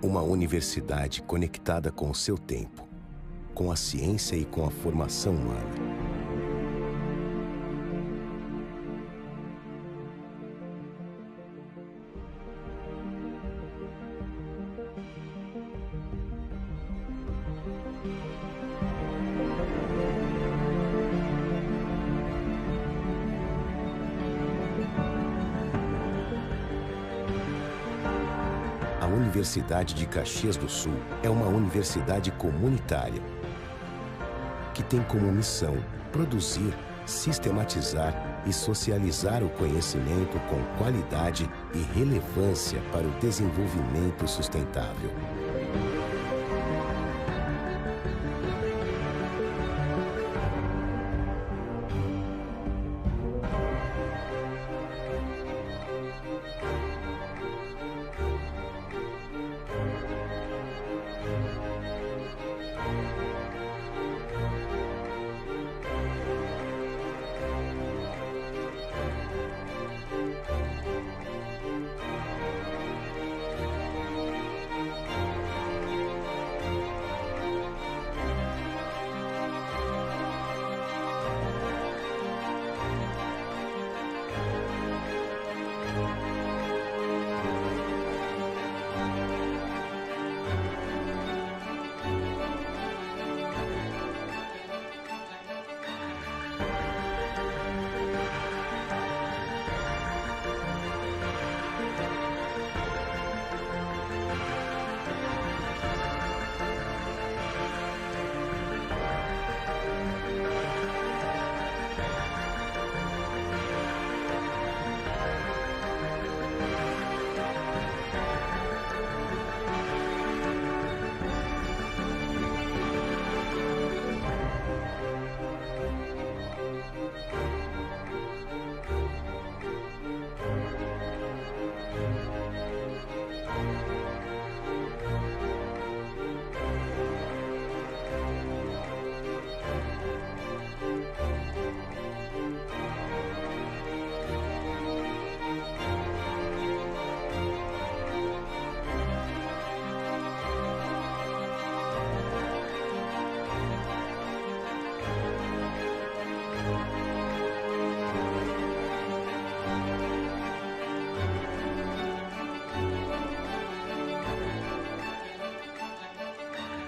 Uma universidade conectada com o seu tempo, com a ciência e com a formação humana. A Universidade de Caxias do Sul é uma universidade comunitária que tem como missão produzir, sistematizar e socializar o conhecimento com qualidade e relevância para o desenvolvimento sustentável.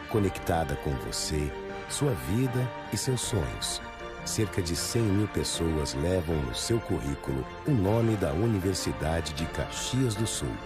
Conectada com você, sua vida e seus sonhos. Cerca de 100.000 pessoas levam no seu currículo o nome da Universidade de Caxias do Sul.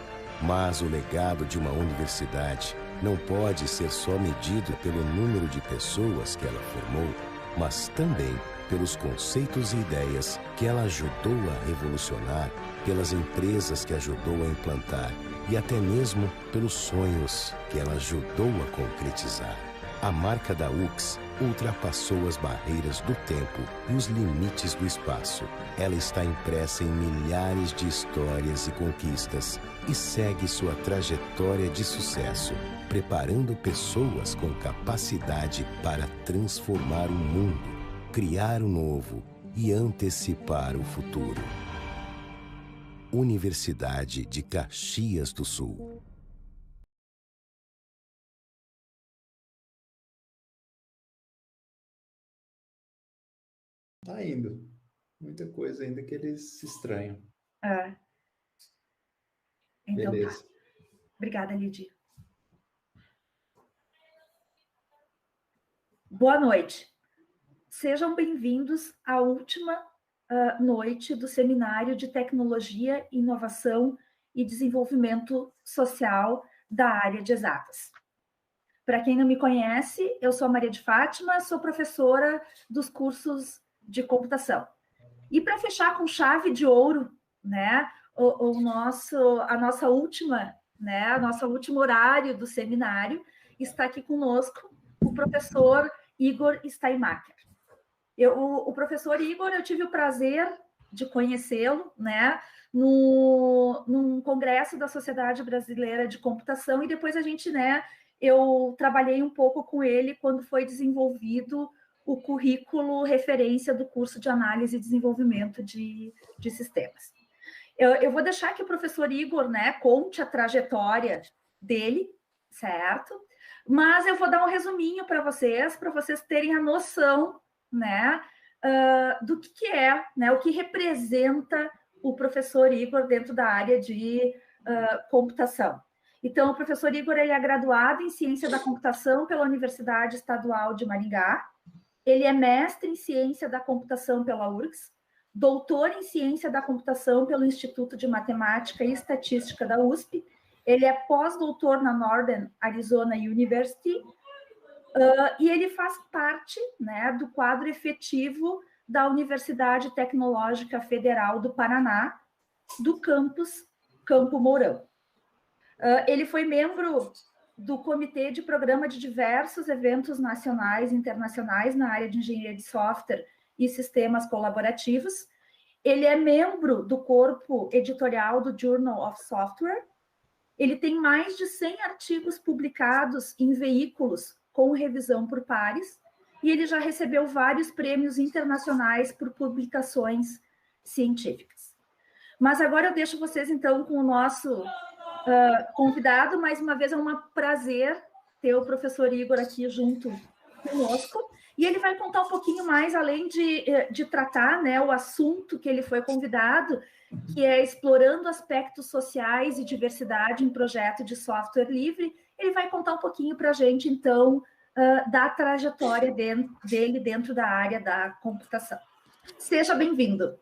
Mas o legado de uma universidade não pode ser só medido pelo número de pessoas que ela formou, mas também pelos conceitos e ideias que ela ajudou a revolucionar, pelas empresas que ajudou a implantar e até mesmo pelos sonhos que ela ajudou a concretizar. A marca da UX ultrapassou as barreiras do tempo e os limites do espaço. Ela está impressa em milhares de histórias e conquistas e segue sua trajetória de sucesso, preparando pessoas com capacidade para transformar o mundo, criar o novo e antecipar o futuro. Universidade de Caxias do Sul. Tá indo. Muita coisa ainda que eles se estranham. Então beleza. Tá. Obrigada, Lidia. Boa noite. Sejam bem-vindos à última noite do Seminário de Tecnologia, Inovação e Desenvolvimento Social da área de Exatas. Para quem não me conhece, eu sou a Maria de Fátima, sou professora dos cursos de computação. E para fechar com chave de ouro, né, a nossa última, né, nosso último horário do seminário, está aqui conosco o professor Igor Steinmacher. O professor Igor, eu tive o prazer de conhecê-lo, né, num congresso da Sociedade Brasileira de Computação, e depois a gente, né, eu trabalhei um pouco com ele quando foi desenvolvido o currículo referência do curso de Análise e Desenvolvimento de Sistemas. Eu vou deixar que o professor Igor, né, conte a trajetória dele, certo? Mas eu vou dar um resuminho para vocês terem a noção, né, do que é, né, o que representa o professor Igor dentro da área de computação. Então, o professor Igor ele é graduado em Ciência da Computação pela Universidade Estadual de Maringá, ele é mestre em Ciência da Computação pela URGS, doutor em Ciência da Computação pelo Instituto de Matemática e Estatística da USP, ele é pós-doutor na Northern Arizona University, e ele faz parte, né, do quadro efetivo da Universidade Tecnológica Federal do Paraná, do Campo Mourão. Ele foi membro do Comitê de Programa de diversos eventos nacionais e internacionais na área de engenharia de software e sistemas colaborativos. Ele é membro do corpo editorial do Journal of Software. Ele tem mais de 100 artigos publicados em veículos com revisão por pares, e ele já recebeu vários prêmios internacionais por publicações científicas. Mas agora eu deixo vocês, então, com o nosso convidado. Mais uma vez, é um prazer ter o professor Igor aqui junto conosco, e ele vai contar um pouquinho mais, além de tratar, né, o assunto que ele foi convidado, que é explorando aspectos sociais e diversidade em projeto de software livre. Ele vai contar um pouquinho para a gente, então, da trajetória dele dentro da área da computação. Seja bem-vindo.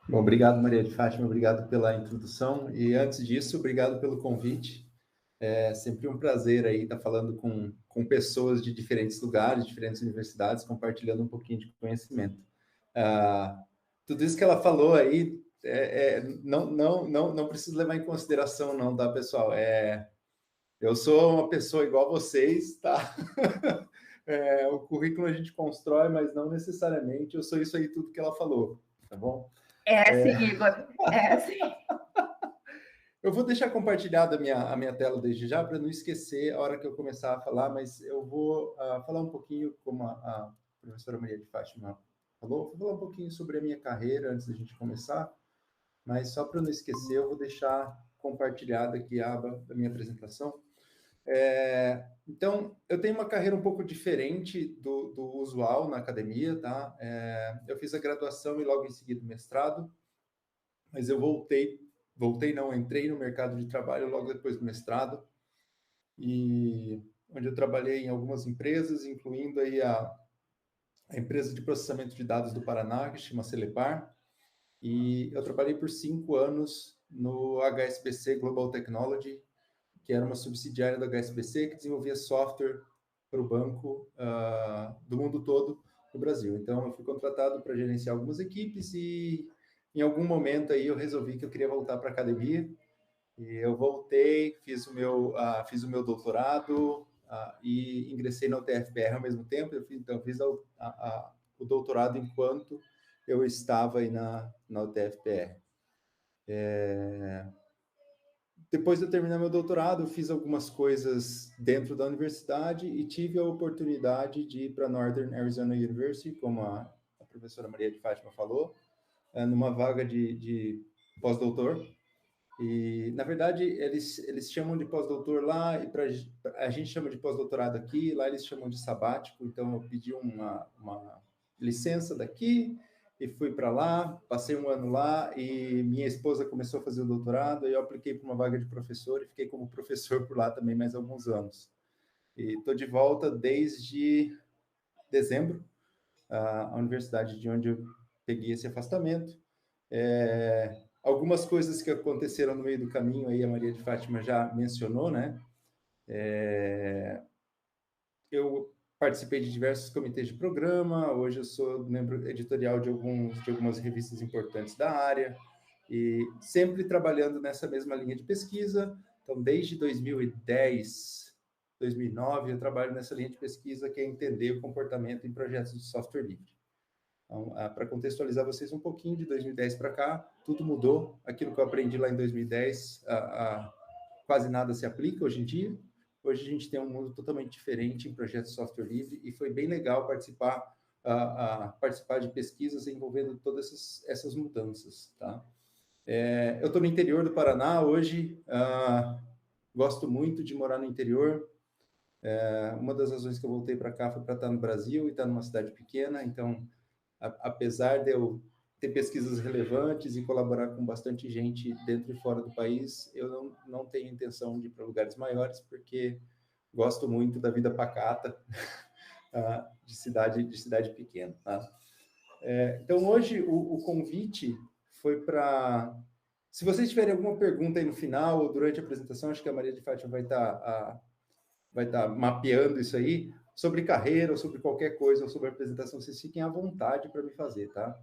Bom, obrigado, Maria de Fátima, obrigado pela introdução. E antes disso, obrigado pelo convite. É sempre um prazer aí estar falando com pessoas de diferentes lugares, diferentes universidades, compartilhando um pouquinho de conhecimento. Tudo isso que ela falou aí, não preciso levar em consideração, não, tá, pessoal? Eu sou uma pessoa igual a vocês, tá? O currículo a gente constrói, mas não necessariamente eu sou isso aí tudo que ela falou, tá bom? Sim, Igor. Sim. Eu vou deixar compartilhada a minha tela desde já, para não esquecer a hora que eu começar a falar, mas eu vou falar um pouquinho, como a professora Maria de Fátima falou, vou falar um pouquinho sobre a minha carreira antes da gente começar, mas só para não esquecer, eu vou deixar compartilhada aqui a aba da minha apresentação. Então, eu tenho uma carreira um pouco diferente do usual na academia, tá? Eu fiz a graduação e logo em seguida o mestrado, mas eu entrei no mercado de trabalho logo depois do mestrado, e onde eu trabalhei em algumas empresas, incluindo aí a empresa de processamento de dados do Paraná, que se chama Celepar, e eu trabalhei por 5 anos no HSBC Global Technology, que era uma subsidiária da HSBC que desenvolvia software para o banco do mundo todo no Brasil. Então, eu fui contratado para gerenciar algumas equipes e, em algum momento, aí eu resolvi que eu queria voltar para a academia. E eu voltei, fiz o meu doutorado e ingressei na UTFPR ao mesmo tempo. Eu fiz o doutorado enquanto eu estava aí na UTFPR. Depois de eu terminar meu doutorado, eu fiz algumas coisas dentro da universidade e tive a oportunidade de ir para a Northern Arizona University, como a professora Maria de Fátima falou, numa vaga de pós-doutor. E, na verdade, eles chamam de pós-doutor lá, e a gente chama de pós-doutorado aqui, lá eles chamam de sabático. Então, eu pedi uma licença daqui e fui para lá, passei 1 ano lá, e minha esposa começou a fazer o doutorado, e eu apliquei para uma vaga de professor e fiquei como professor por lá também mais alguns anos. E estou de volta desde dezembro, a universidade de onde eu peguei esse afastamento. Algumas coisas que aconteceram no meio do caminho, aí a Maria de Fátima já mencionou, né? Eu participei de diversos comitês de programa, hoje eu sou membro editorial de algumas revistas importantes da área, e sempre trabalhando nessa mesma linha de pesquisa. Então, desde 2010, 2009, eu trabalho nessa linha de pesquisa, que é entender o comportamento em projetos de software livre. Então, para contextualizar vocês um pouquinho, de 2010 para cá, tudo mudou. Aquilo que eu aprendi lá em 2010, quase nada se aplica hoje em dia. Hoje a gente tem um mundo totalmente diferente em projetos de software livre, e foi bem legal participar de pesquisas envolvendo todas essas mudanças, tá? Eu estou no interior do Paraná hoje, gosto muito de morar no interior. Uma das razões que eu voltei para cá foi para estar no Brasil e estar numa cidade pequena, então, apesar de eu ter pesquisas relevantes e colaborar com bastante gente dentro e fora do país, eu não tenho intenção de ir para lugares maiores, porque gosto muito da vida pacata de cidade pequena. Tá? Então, hoje, o convite foi para... Se vocês tiverem alguma pergunta aí no final ou durante a apresentação, acho que a Maria de Fátima vai estar mapeando isso aí, sobre carreira, ou sobre qualquer coisa, ou sobre a apresentação, vocês fiquem à vontade para me fazer, tá?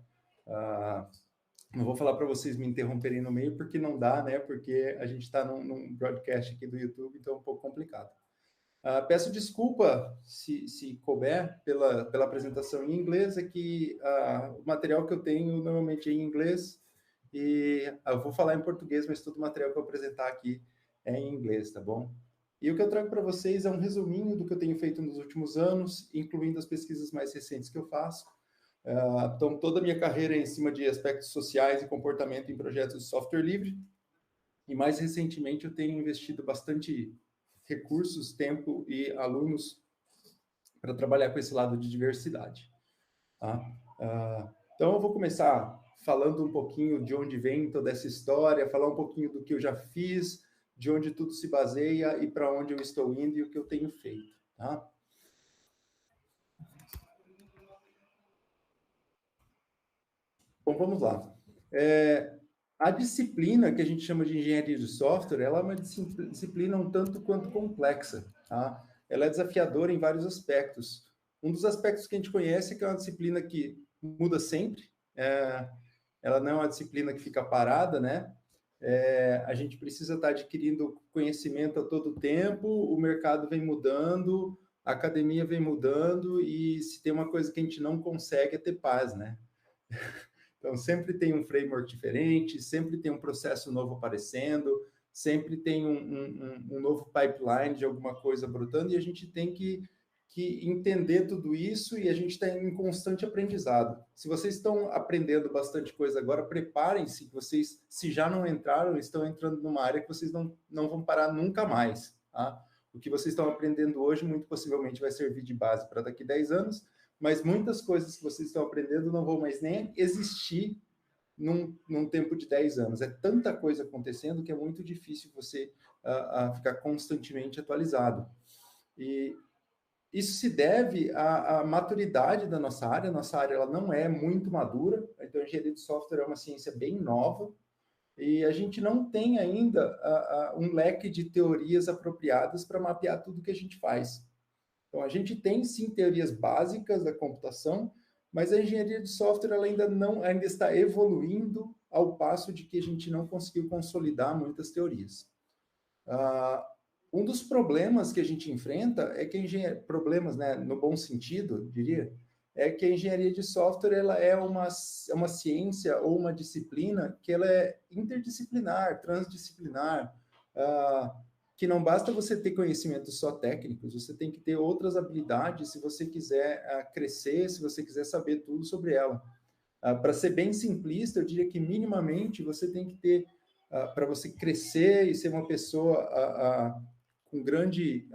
Não vou falar para vocês me interromperem no meio, porque não dá, né? Porque a gente está num broadcast aqui do YouTube, então é um pouco complicado. Peço desculpa, se couber, pela apresentação em inglês, é que o material que eu tenho normalmente é em inglês, e eu vou falar em português, mas todo o material que eu apresentar aqui é em inglês, tá bom? E o que eu trago para vocês é um resuminho do que eu tenho feito nos últimos anos, incluindo as pesquisas mais recentes que eu faço. Então, toda a minha carreira é em cima de aspectos sociais e comportamento em projetos de software livre. E mais recentemente eu tenho investido bastante recursos, tempo e alunos para trabalhar com esse lado de diversidade. Tá? Então, eu vou começar falando um pouquinho de onde vem toda essa história, falar um pouquinho do que eu já fiz, de onde tudo se baseia e para onde eu estou indo e o que eu tenho feito. Tá? Bom, vamos lá. A disciplina que a gente chama de engenharia de software, ela é uma disciplina um tanto quanto complexa. Tá? Ela é desafiadora em vários aspectos. Um dos aspectos que a gente conhece é que é uma disciplina que muda sempre. Ela não é uma disciplina que fica parada, né? A gente precisa estar adquirindo conhecimento a todo tempo, o mercado vem mudando, a academia vem mudando, e se tem uma coisa que a gente não consegue é ter paz, né? Então, sempre tem um framework diferente, sempre tem um processo novo aparecendo, sempre tem um novo pipeline de alguma coisa brotando, e a gente tem que entender tudo isso, e a gente está em constante aprendizado. Se vocês estão aprendendo bastante coisa agora, preparem-se, que vocês, se já não entraram, estão entrando numa área que vocês não vão parar nunca mais. Tá? O que vocês estão aprendendo hoje, muito possivelmente, vai servir de base para daqui a 10 anos, mas muitas coisas que vocês estão aprendendo não vão mais nem existir num tempo de 10 anos. É tanta coisa acontecendo que é muito difícil você ficar constantemente atualizado. E isso se deve à maturidade da nossa área. Nossa área ela não é muito madura, então a engenharia de software é uma ciência bem nova, e a gente não tem ainda um leque de teorias apropriadas para mapear tudo que a gente faz. Então, a gente tem, sim, teorias básicas da computação, mas a engenharia de software ela ainda está evoluindo ao passo de que a gente não conseguiu consolidar muitas teorias. Um dos problemas que a gente enfrenta é que problemas, né, no bom sentido, diria, é que a engenharia de software ela é uma ciência ou uma disciplina que ela é interdisciplinar, transdisciplinar, que não basta você ter conhecimentos só técnicos, você tem que ter outras habilidades se você quiser crescer, se você quiser saber tudo sobre ela. Para ser bem simplista, eu diria que minimamente você tem que ter, para você crescer e ser uma pessoa com grande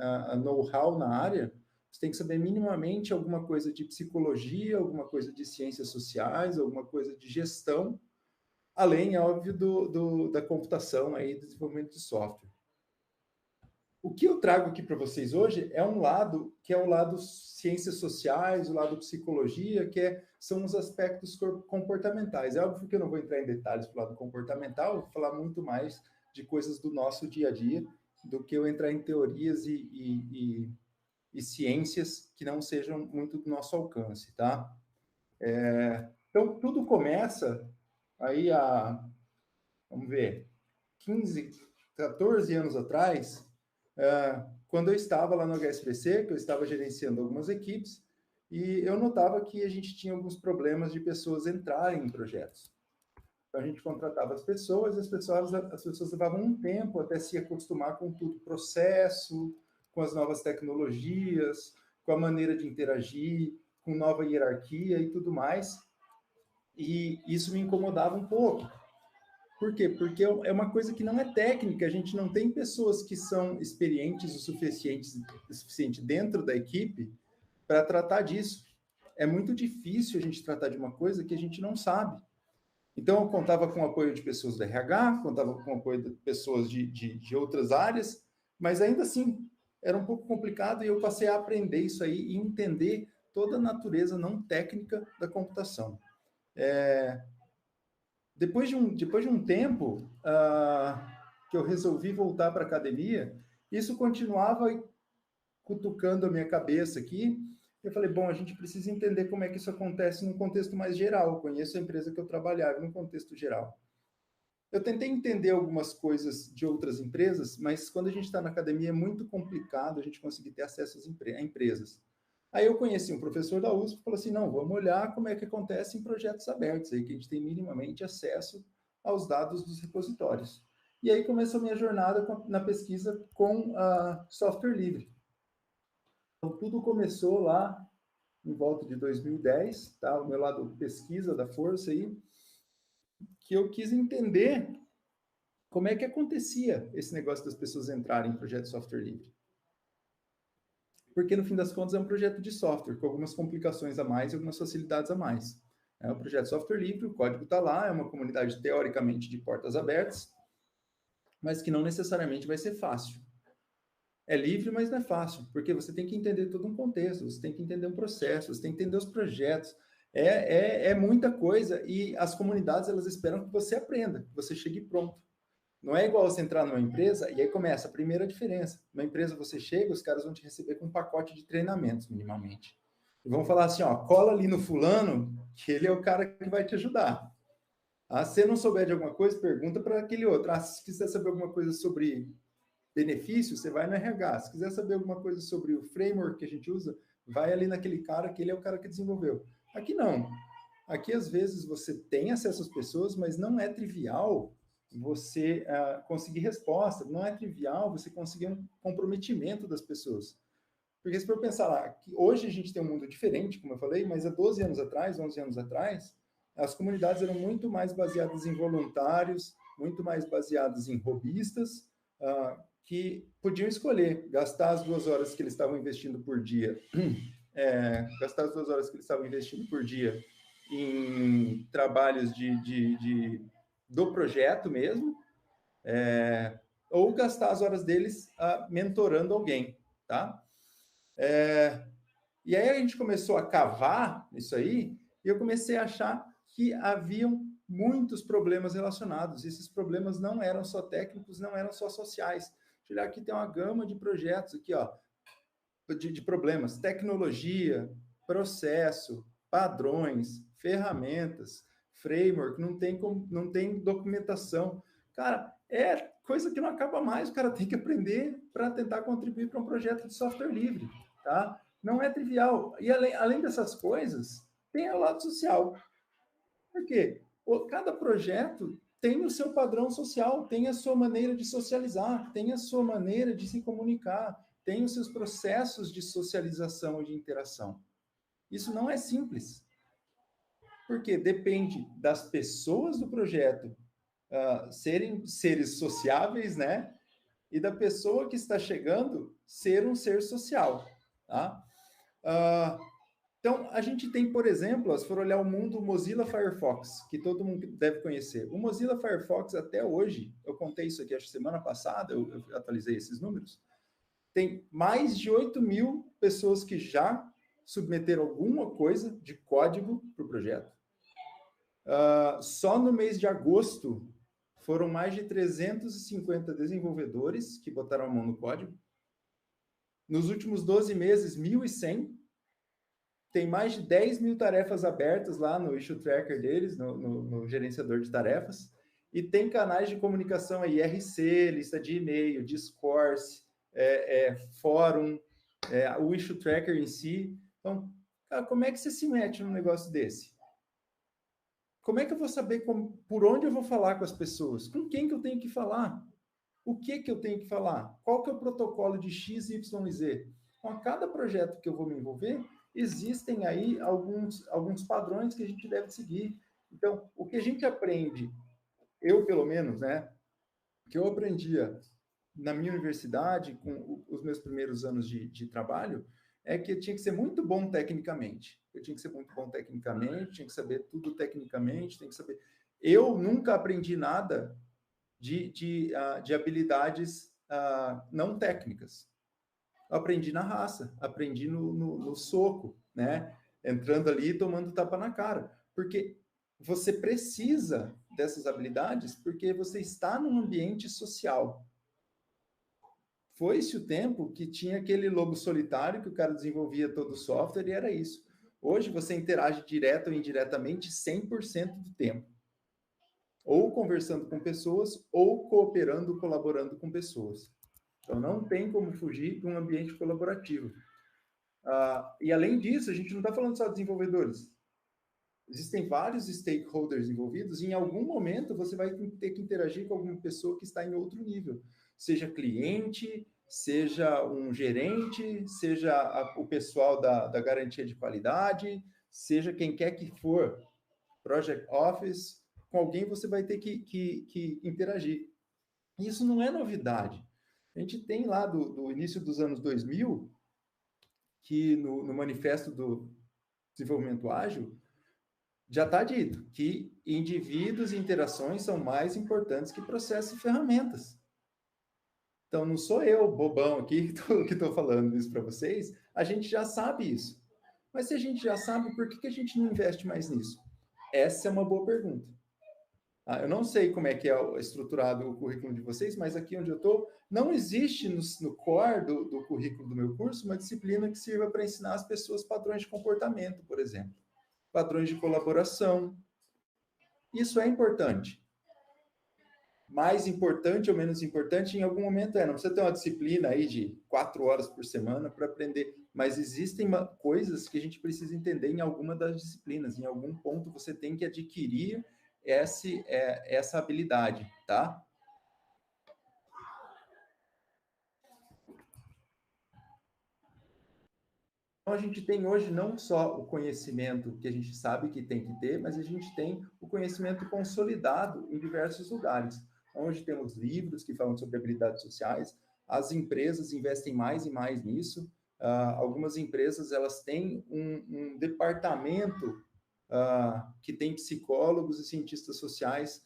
know-how na área, você tem que saber minimamente alguma coisa de psicologia, alguma coisa de ciências sociais, alguma coisa de gestão, além, óbvio, da computação aí, do desenvolvimento de software. O que eu trago aqui para vocês hoje é um lado que é o lado ciências sociais, o lado psicologia, são os aspectos comportamentais. É óbvio que eu não vou entrar em detalhes para o lado comportamental, eu vou falar muito mais de coisas do nosso dia a dia, do que eu entrar em teorias e ciências que não sejam muito do nosso alcance, tá? Então, tudo começa aí vamos ver, 15, 14 anos atrás, quando eu estava lá no HSBC, que eu estava gerenciando algumas equipes, e eu notava que a gente tinha alguns problemas de pessoas entrarem em projetos. Então, a gente contratava as pessoas, e as pessoas levavam um tempo até se acostumar com tudo, processo, com as novas tecnologias, com a maneira de interagir, com nova hierarquia e tudo mais. E isso me incomodava um pouco. Por quê? Porque é uma coisa que não é técnica, a gente não tem pessoas que são experientes o suficiente dentro da equipe para tratar disso. É muito difícil a gente tratar de uma coisa que a gente não sabe. Então, eu contava com o apoio de pessoas do RH, contava com o apoio de pessoas de outras áreas, mas ainda assim, era um pouco complicado e eu passei a aprender isso aí e entender toda a natureza não técnica da computação. Depois de um tempo que eu resolvi voltar para a academia, isso continuava cutucando a minha cabeça aqui. Eu falei, bom, a gente precisa entender como é que isso acontece num contexto mais geral. Eu conheço a empresa que eu trabalhava num contexto geral. Eu tentei entender algumas coisas de outras empresas, mas quando a gente está na academia é muito complicado a gente conseguir ter acesso a empresas. Aí eu conheci um professor da USP que falou assim, não, vamos olhar como é que acontece em projetos abertos, aí que a gente tem minimamente acesso aos dados dos repositórios. E aí começou a minha jornada na pesquisa com software livre. Então, tudo começou lá em volta de 2010, tá? O meu lado pesquisa da força aí, que eu quis entender como é que acontecia esse negócio das pessoas entrarem em projeto de software livre. Porque, no fim das contas, é um projeto de software, com algumas complicações a mais e algumas facilidades a mais. É um projeto de software livre, o código está lá, é uma comunidade, teoricamente, de portas abertas, mas que não necessariamente vai ser fácil. É livre, mas não é fácil, porque você tem que entender todo um contexto, você tem que entender um processo, você tem que entender os projetos. É muita coisa e as comunidades, elas esperam que você aprenda, que você chegue pronto. Não é igual você entrar numa empresa e aí começa a primeira diferença. Numa empresa você chega, os caras vão te receber com um pacote de treinamentos, minimamente. E vão falar assim, ó, cola ali no fulano, que ele é o cara que vai te ajudar. Se você não souber de alguma coisa, pergunta para aquele outro. Se quiser saber alguma coisa sobre benefício, você vai no RH. Se quiser saber alguma coisa sobre o framework que a gente usa, vai ali naquele cara, que ele é o cara que desenvolveu. Aqui não. Aqui, às vezes, você tem acesso às pessoas, mas não é trivial você conseguir resposta, não é trivial você conseguir um comprometimento das pessoas. Porque se for pensar lá, que hoje a gente tem um mundo diferente, como eu falei, mas há 12 anos atrás, 11 anos atrás, as comunidades eram muito mais baseadas em voluntários, muito mais baseadas em hobbyistas, que podiam escolher gastar as 2 horas que eles estavam investindo por dia, em trabalhos do projeto mesmo, ou gastar as horas deles mentorando alguém, tá? E aí a gente começou a cavar isso aí, e eu comecei a achar que haviam muitos problemas relacionados. E esses problemas não eram só técnicos, não eram só sociais. Deixa eu olhar aqui, tem uma gama de projetos aqui, ó, de problemas. Tecnologia, processo, padrões, ferramentas, framework, não tem documentação. Cara, é coisa que não acaba mais, o cara tem que aprender para tentar contribuir para um projeto de software livre, tá? Não é trivial. E além dessas coisas, tem o lado social. Por quê? Cada projeto tem o seu padrão social, tem a sua maneira de socializar, tem a sua maneira de se comunicar, tem os seus processos de socialização e de interação. Isso não é simples. Porque depende das pessoas do projeto serem seres sociáveis, né? E da pessoa que está chegando ser um ser social, tá? Então, a gente tem, por exemplo, se for olhar o mundo Mozilla Firefox, que todo mundo deve conhecer. O Mozilla Firefox, até hoje, eu contei isso aqui, acho que semana passada, eu atualizei esses números, tem mais de 8.000 pessoas que já submeteram alguma coisa de código para o projeto. Só no mês de agosto, foram mais de 350 desenvolvedores que botaram a mão no código. Nos últimos 12 meses, 1.100. Tem mais de 10.000 tarefas abertas lá no issue tracker deles, no gerenciador de tarefas. E tem canais de comunicação aí, IRC, lista de e-mail, Discourse, fórum, o issue tracker em si. Então, cara, como é que você se mete num negócio desse? Como é que eu vou saber por onde eu vou falar com as pessoas? Com quem que eu tenho que falar? O que que eu tenho que falar? Qual que é o protocolo de X, Y e Z? Então, a cada projeto que eu vou me envolver, existem aí alguns padrões que a gente deve seguir. Então, o que a gente aprende eu pelo menos, né, que eu aprendia na minha universidade, com os meus primeiros anos de trabalho, é que eu tinha que ser muito bom tecnicamente. Eu tinha que ser muito bom tecnicamente, tinha que saber tudo tecnicamente, tinha que saber... Eu nunca aprendi nada de habilidades não técnicas. Eu aprendi na raça, aprendi no soco, né? Entrando ali e tomando tapa na cara. Porque você precisa dessas habilidades porque você está num ambiente social. Foi-se o tempo que tinha aquele lobo solitário que o cara desenvolvia todo o software e era isso. Hoje você interage direto ou indiretamente 100% do tempo. Ou conversando com pessoas, ou cooperando, colaborando com pessoas. Então não tem como fugir de um ambiente colaborativo. E além disso, a gente não está falando só de desenvolvedores. Existem vários stakeholders envolvidos e em algum momento você vai ter que interagir com alguma pessoa que está em outro nível. Seja cliente, seja um gerente, seja o pessoal da garantia de qualidade, seja quem quer que for, project office, com alguém você vai ter que interagir. Isso não é novidade. A gente tem lá do início dos anos 2000, que no manifesto do desenvolvimento ágil, já está dito que indivíduos e interações são mais importantes que processos e ferramentas. Então, não sou eu, bobão aqui, que estou falando isso para vocês, a gente já sabe isso. Mas se a gente já sabe, por que a gente não investe mais nisso? Essa é uma boa pergunta. Eu não sei como é que é estruturado o currículo de vocês, mas aqui onde eu estou, não existe no core do currículo do meu curso uma disciplina que sirva para ensinar as pessoas padrões de comportamento, por exemplo. Padrões de colaboração. Isso é importante. Mais importante ou menos importante, em algum momento não precisa ter uma disciplina aí de 4 horas por semana para aprender, mas existem coisas que a gente precisa entender em alguma das disciplinas. Em algum ponto você tem que adquirir essa habilidade, tá? Então, a gente tem hoje não só o conhecimento que a gente sabe que tem que ter, mas a gente tem o conhecimento consolidado em diversos lugares. Onde temos livros que falam sobre habilidades sociais, as empresas investem mais e mais nisso. Algumas empresas elas têm um departamento que tem psicólogos e cientistas sociais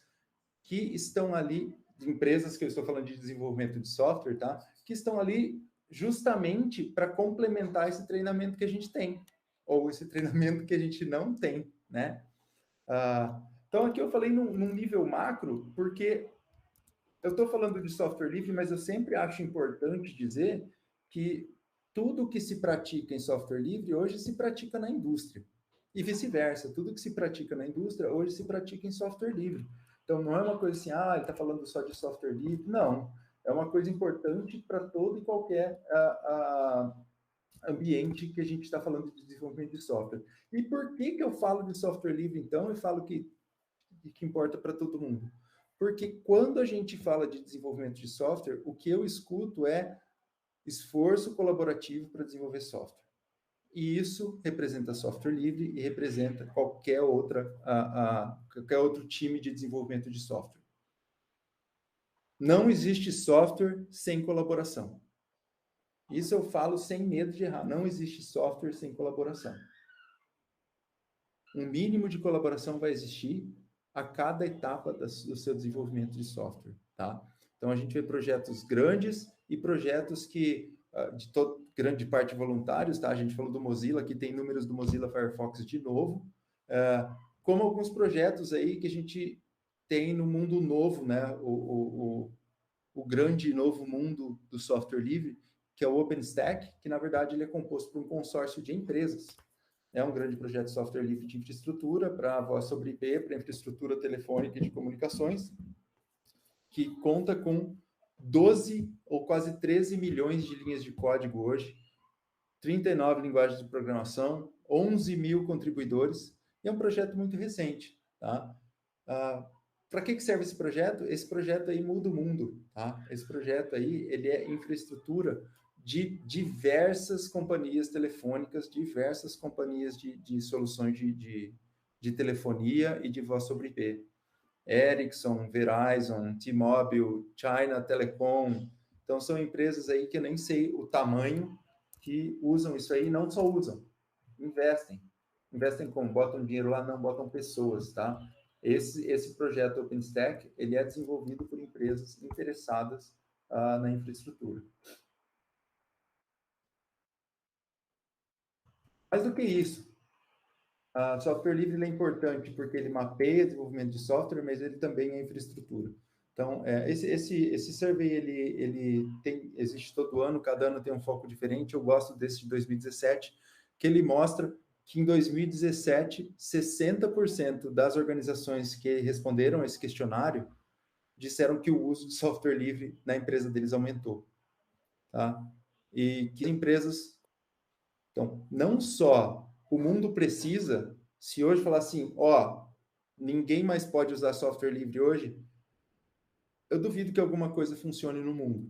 que estão ali, empresas que eu estou falando de desenvolvimento de software, tá? Que estão ali justamente para complementar esse treinamento que a gente tem, ou esse treinamento que a gente não tem, né? Então, aqui eu falei num nível macro, porque eu estou falando de software livre, mas eu sempre acho importante dizer que tudo que se pratica em software livre hoje se pratica na indústria. E vice-versa, tudo que se pratica na indústria hoje se pratica em software livre. Então, não é uma coisa assim, ele está falando só de software livre. Não, é uma coisa importante para todo e qualquer ambiente que a gente está falando de desenvolvimento de software. E por que eu falo de software livre, então, e falo que importa para todo mundo? Porque quando a gente fala de desenvolvimento de software, o que eu escuto é esforço colaborativo para desenvolver software. E isso representa software livre e representa qualquer outro time de desenvolvimento de software. Não existe software sem colaboração. Isso eu falo sem medo de errar. Não existe software sem colaboração. Um mínimo de colaboração vai existir a cada etapa do seu desenvolvimento de software, tá? Então, a gente vê projetos grandes e projetos que, grande parte voluntários, tá? A gente falou do Mozilla, aqui tem números do Mozilla Firefox de novo, como alguns projetos aí que a gente tem no mundo novo, né? O grande novo mundo do software livre, que é o OpenStack, que, na verdade, ele é composto por um consórcio de empresas. É um grande projeto de software livre de infraestrutura para voz sobre IP, para infraestrutura telefônica e de comunicações, que conta com 12 ou quase 13 milhões de linhas de código hoje, 39 linguagens de programação, 11 mil contribuidores, e é um projeto muito recente, tá? Para que serve esse projeto? Esse projeto aí muda o mundo, tá? Esse projeto aí, ele é infraestrutura de diversas companhias telefônicas, diversas companhias de soluções de telefonia e de voz sobre IP. Ericsson, Verizon, T-Mobile, China Telecom. Então, são empresas aí que eu nem sei o tamanho que usam isso aí, não só usam, investem. Investem como? Botam dinheiro lá, não botam pessoas, tá? Esse projeto OpenStack, ele é desenvolvido por empresas interessadas na infraestrutura. Mais do que isso, software livre é importante porque ele mapeia desenvolvimento de software, mas ele também é infraestrutura. Então, esse survey, ele existe todo ano, cada ano tem um foco diferente. Eu gosto desse de 2017, que ele mostra que em 2017, 60% das organizações que responderam a esse questionário disseram que o uso de software livre na empresa deles aumentou. Tá? E que empresas... Então, não só o mundo precisa, se hoje falar assim, ninguém mais pode usar software livre hoje, eu duvido que alguma coisa funcione no mundo.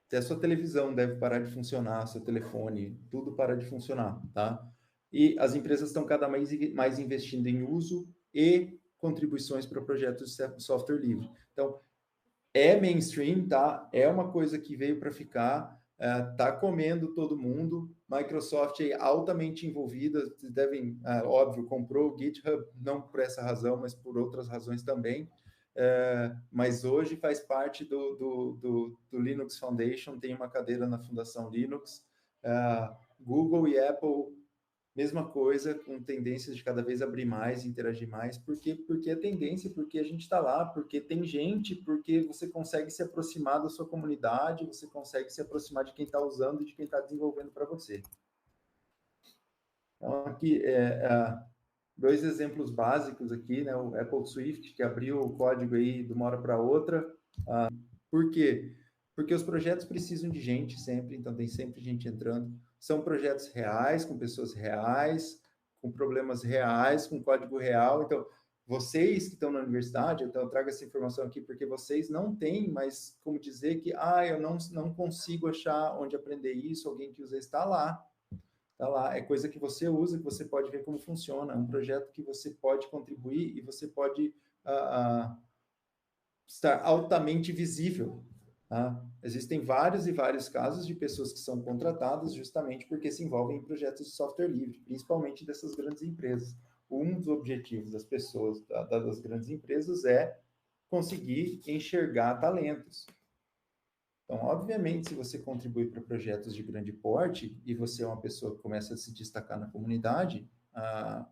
Até a sua televisão deve parar de funcionar, seu telefone, tudo para de funcionar, tá? E as empresas estão cada vez mais investindo em uso e contribuições para projetos de software livre. Então, é mainstream, tá? É uma coisa que veio para ficar, tá comendo todo mundo. Microsoft é altamente envolvida, vocês devem, óbvio, comprou o GitHub, não por essa razão, mas por outras razões também. Mas hoje faz parte do Linux Foundation, tem uma cadeira na Fundação Linux. Google e Apple, mesma coisa, com tendências de cada vez abrir mais, interagir mais. Por quê? Porque é tendência, porque a gente está lá, porque tem gente, porque você consegue se aproximar da sua comunidade, você consegue se aproximar de quem está usando e de quem está desenvolvendo para você. Então, aqui, dois exemplos básicos aqui, né? O Apple Swift, que abriu o código aí de uma hora para outra. Por quê? Porque os projetos precisam de gente sempre, então tem sempre gente entrando. São projetos reais, com pessoas reais, com problemas reais, com código real. Então, vocês que estão na universidade, então eu trago essa informação aqui porque vocês não têm mais como dizer que, eu não consigo achar onde aprender isso, alguém que usa está lá. Está lá, é coisa que você usa, que você pode ver como funciona, é um projeto que você pode contribuir e você pode estar altamente visível. Tá? Existem vários e vários casos de pessoas que são contratadas justamente porque se envolvem em projetos de software livre, principalmente dessas grandes empresas. Um dos objetivos das pessoas, das grandes empresas, é conseguir enxergar talentos. Então, obviamente, se você contribui para projetos de grande porte e você é uma pessoa que começa a se destacar na comunidade,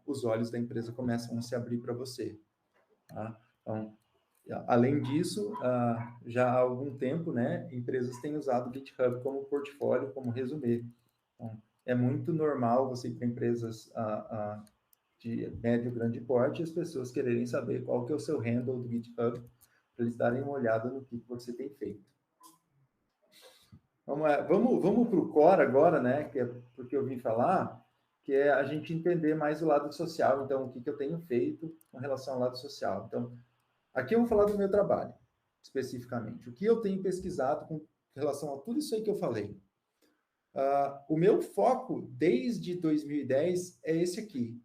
os olhos da empresa começam a se abrir para você. Tá? Então, além disso, já há algum tempo, né, empresas têm usado o GitHub como portfólio, como resumê. Então, é muito normal você ir para empresas de médio e grande porte e as pessoas quererem saber qual que é o seu handle do GitHub, para eles darem uma olhada no que você tem feito. Vamos para o core agora, né, que é porque eu vim falar, que é a gente entender mais o lado social, então, o que eu tenho feito com relação ao lado social. Então, aqui eu vou falar do meu trabalho, especificamente. O que eu tenho pesquisado com relação a tudo isso aí que eu falei. O meu foco, desde 2010, é esse aqui.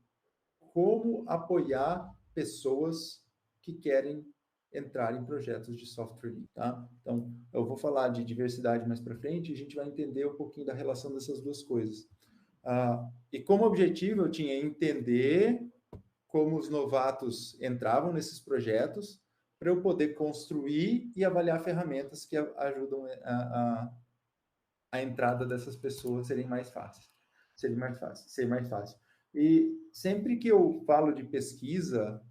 Como apoiar pessoas que querem entrar em projetos de software livre, tá? Então, eu vou falar de diversidade mais para frente e a gente vai entender um pouquinho da relação dessas duas coisas. E como objetivo, eu tinha entender como os novatos entravam nesses projetos, para eu poder construir e avaliar ferramentas que ajudam a entrada dessas pessoas serem mais fáceis. Ser mais fácil. E sempre que eu falo de pesquisa,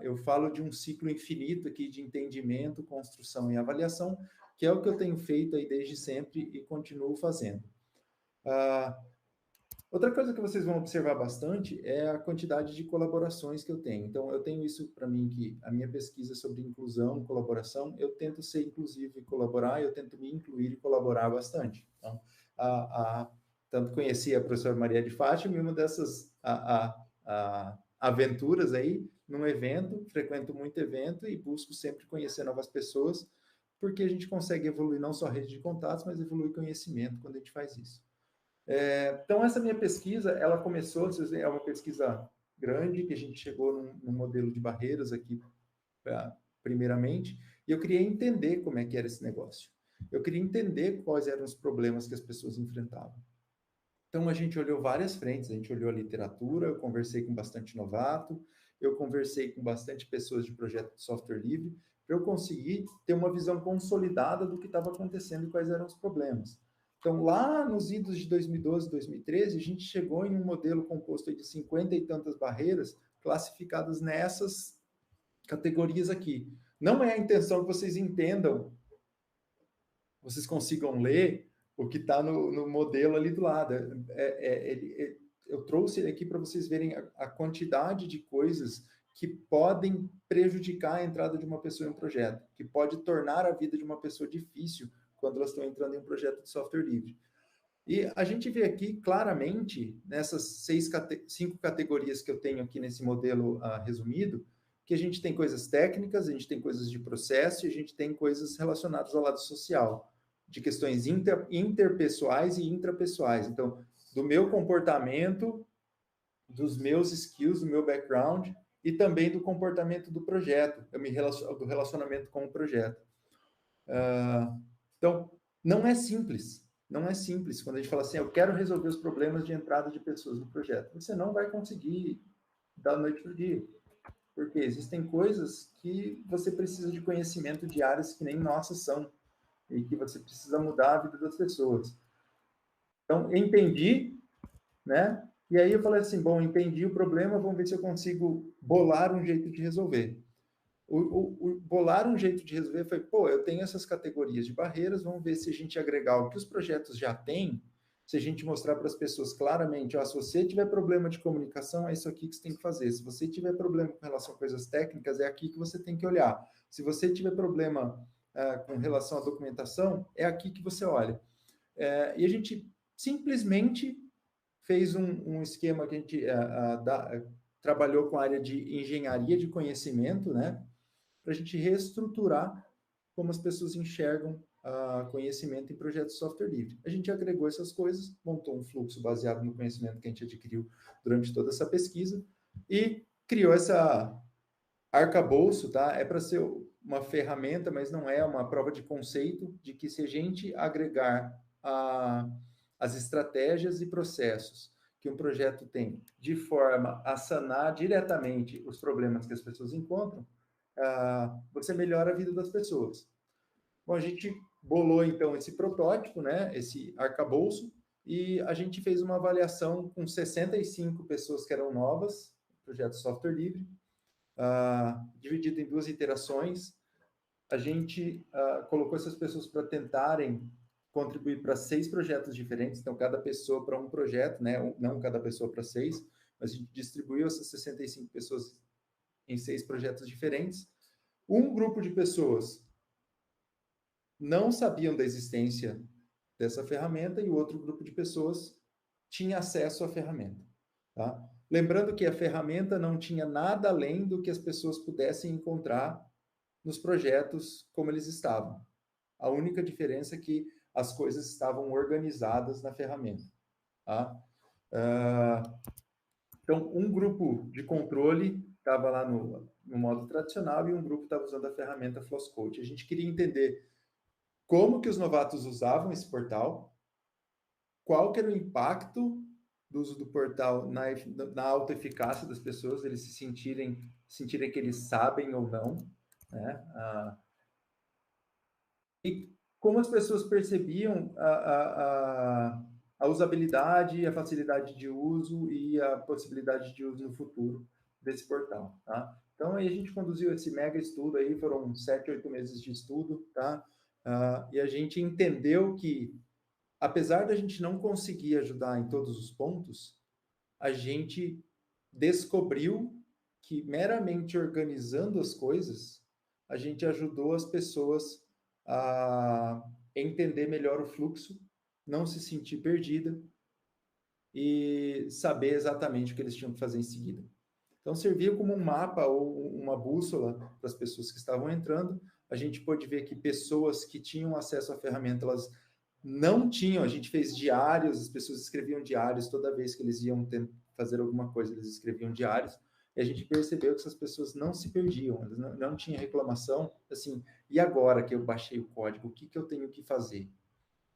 eu falo de um ciclo infinito aqui de entendimento, construção e avaliação, que é o que eu tenho feito aí desde sempre e continuo fazendo. Outra coisa que vocês vão observar bastante é a quantidade de colaborações que eu tenho. Então, eu tenho isso para mim, que a minha pesquisa sobre inclusão, colaboração, eu tento ser inclusivo e colaborar, eu tento me incluir e colaborar bastante. Então, tanto conheci a professora Maria de Fátima e uma dessas aventuras aí, num evento, frequento muito evento e busco sempre conhecer novas pessoas, porque a gente consegue evoluir não só a rede de contatos, mas evoluir conhecimento quando a gente faz isso. Então, essa minha pesquisa, ela começou, é uma pesquisa grande, que a gente chegou num modelo de barreiras aqui, primeiramente, e eu queria entender como é que era esse negócio. Eu queria entender quais eram os problemas que as pessoas enfrentavam. Então, a gente olhou várias frentes, a gente olhou a literatura, eu conversei com bastante novato, eu conversei com bastante pessoas de projeto de software livre, para eu conseguir ter uma visão consolidada do que estava acontecendo e quais eram os problemas. Então, lá nos idos de 2012, 2013, a gente chegou em um modelo composto de 50 e tantas barreiras, classificadas nessas categorias aqui. Não é a intenção que vocês entendam, vocês consigam ler o que está no modelo ali do lado. Eu trouxe ele aqui para vocês verem a quantidade de coisas que podem prejudicar a entrada de uma pessoa em um projeto, que pode tornar a vida de uma pessoa difícil quando elas estão entrando em um projeto de software livre. E a gente vê aqui claramente, nessas 5 categorias que eu tenho aqui nesse modelo resumido, que a gente tem coisas técnicas, a gente tem coisas de processo e a gente tem coisas relacionadas ao lado social, de questões interpessoais e intrapessoais. Então, do meu comportamento, dos meus skills, do meu background e também do comportamento do projeto, do relacionamento com o projeto. Então, não é simples. Não é simples. Quando a gente fala assim, eu quero resolver os problemas de entrada de pessoas no projeto, você não vai conseguir da noite para o dia. Porque existem coisas que você precisa de conhecimento de áreas que nem nossas são e que você precisa mudar a vida das pessoas. Então, entendi, né? E aí eu falei assim, bom, entendi o problema, vamos ver se eu consigo bolar um jeito de resolver. Bolar um jeito de resolver foi, eu tenho essas categorias de barreiras, vamos ver se a gente agregar o que os projetos já têm, se a gente mostrar para as pessoas claramente, se você tiver problema de comunicação, é isso aqui que você tem que fazer. Se você tiver problema com relação a coisas técnicas, é aqui que você tem que olhar. Se você tiver problema com relação à documentação, é aqui que você olha. E a gente simplesmente fez um esquema que a gente trabalhou com a área de engenharia de conhecimento, né? Para a gente reestruturar como as pessoas enxergam conhecimento em projetos de software livre. A gente agregou essas coisas, montou um fluxo baseado no conhecimento que a gente adquiriu durante toda essa pesquisa e criou essa arcabouço, tá? É para ser uma ferramenta, mas não é uma prova de conceito de que se a gente agregar as estratégias e processos que um projeto tem de forma a sanar diretamente os problemas que as pessoas encontram, você melhora a vida das pessoas. Bom, a gente bolou, então, esse protótipo, né, esse arcabouço, e a gente fez uma avaliação com 65 pessoas que eram novas, projeto software livre, dividido em 2 iterações. A gente colocou essas pessoas para tentarem contribuir para 6 projetos diferentes, então cada pessoa para um projeto, né, não cada pessoa para 6, mas a gente distribuiu essas 65 pessoas em 6 projetos diferentes. Um grupo de pessoas não sabiam da existência dessa ferramenta e o outro grupo de pessoas tinha acesso à ferramenta, tá? Lembrando que a ferramenta não tinha nada além do que as pessoas pudessem encontrar nos projetos como eles estavam. A única diferença é que as coisas estavam organizadas na ferramenta, tá? Então, um grupo de controle estava lá no modo tradicional e um grupo estava usando a ferramenta Flosscode. A gente queria entender como que os novatos usavam esse portal, qual que era o impacto do uso do portal na autoeficácia das pessoas, eles se sentirem que eles sabem ou não, né? E como as pessoas percebiam a usabilidade, a facilidade de uso e a possibilidade de uso no futuro desse portal, tá? Então, aí a gente conduziu esse mega estudo aí, foram 7, 8 meses de estudo, tá? E a gente entendeu que, apesar da gente não conseguir ajudar em todos os pontos, a gente descobriu que meramente organizando as coisas, a gente ajudou as pessoas a entender melhor o fluxo, não se sentir perdida e saber exatamente o que eles tinham que fazer em seguida. Então, servia como um mapa ou uma bússola para as pessoas que estavam entrando. A gente pôde ver que pessoas que tinham acesso à ferramenta, elas não tinham, a gente fez diários, as pessoas escreviam diários toda vez que eles iam fazer alguma coisa, eles escreviam diários, e a gente percebeu que essas pessoas não se perdiam, eles não tinham reclamação, assim, e agora que eu baixei o código, o que eu tenho que fazer?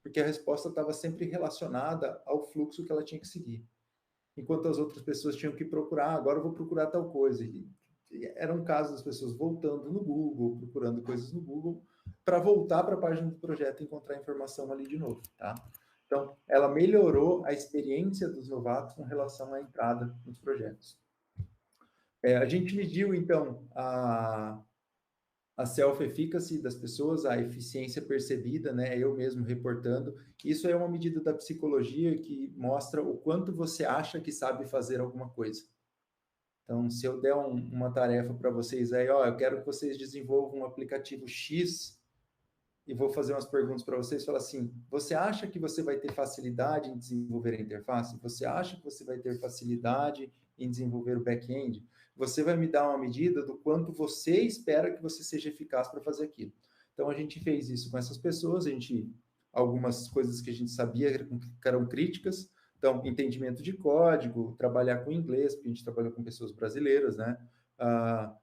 Porque a resposta estava sempre relacionada ao fluxo que ela tinha que seguir. Enquanto as outras pessoas tinham que procurar, agora eu vou procurar tal coisa. E eram casos das pessoas voltando no Google, procurando coisas no Google, para voltar para a página do projeto e encontrar informação ali de novo, tá? Então, ela melhorou a experiência dos novatos com relação à entrada nos projetos. A gente mediu, então, a self-efficacy das pessoas, a eficiência percebida, né? Eu mesmo reportando. Isso é uma medida da psicologia que mostra o quanto você acha que sabe fazer alguma coisa. Então, se eu der uma tarefa para vocês aí, ó, eu quero que vocês desenvolvam um aplicativo X e vou fazer umas perguntas para vocês, falar assim, você acha que você vai ter facilidade em desenvolver a interface? Você acha que você vai ter facilidade em desenvolver o back-end? Você vai me dar uma medida do quanto você espera que você seja eficaz para fazer aquilo. Então, a gente fez isso com essas pessoas, algumas coisas que a gente sabia que eram críticas, então, entendimento de código, trabalhar com inglês, porque a gente trabalhou com pessoas brasileiras, né?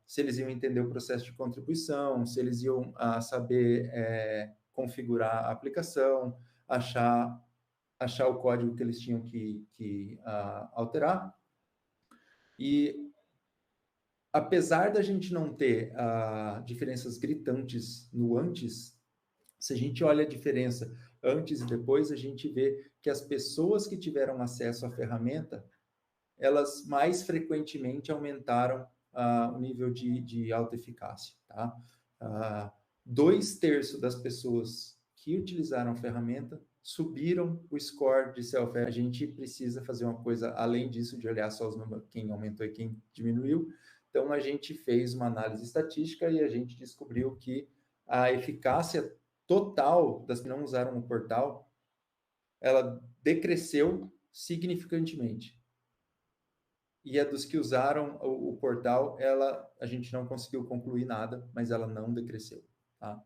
Se eles iam entender o processo de contribuição, se eles iam saber configurar a aplicação, achar o código que eles tinham que alterar. E, apesar da gente não ter diferenças gritantes no antes, se a gente olha a diferença antes e depois, a gente vê que as pessoas que tiveram acesso à ferramenta, elas mais frequentemente aumentaram o nível de autoeficácia, tá? 2/3 das pessoas que utilizaram a ferramenta subiram o score de self. A gente precisa fazer uma coisa além disso, de olhar só os números, quem aumentou e quem diminuiu. Então, a gente fez uma análise estatística e a gente descobriu que a eficácia total das que não usaram o portal, ela decresceu significantemente. E a dos que usaram o portal, a gente não conseguiu concluir nada, mas ela não decresceu, tá?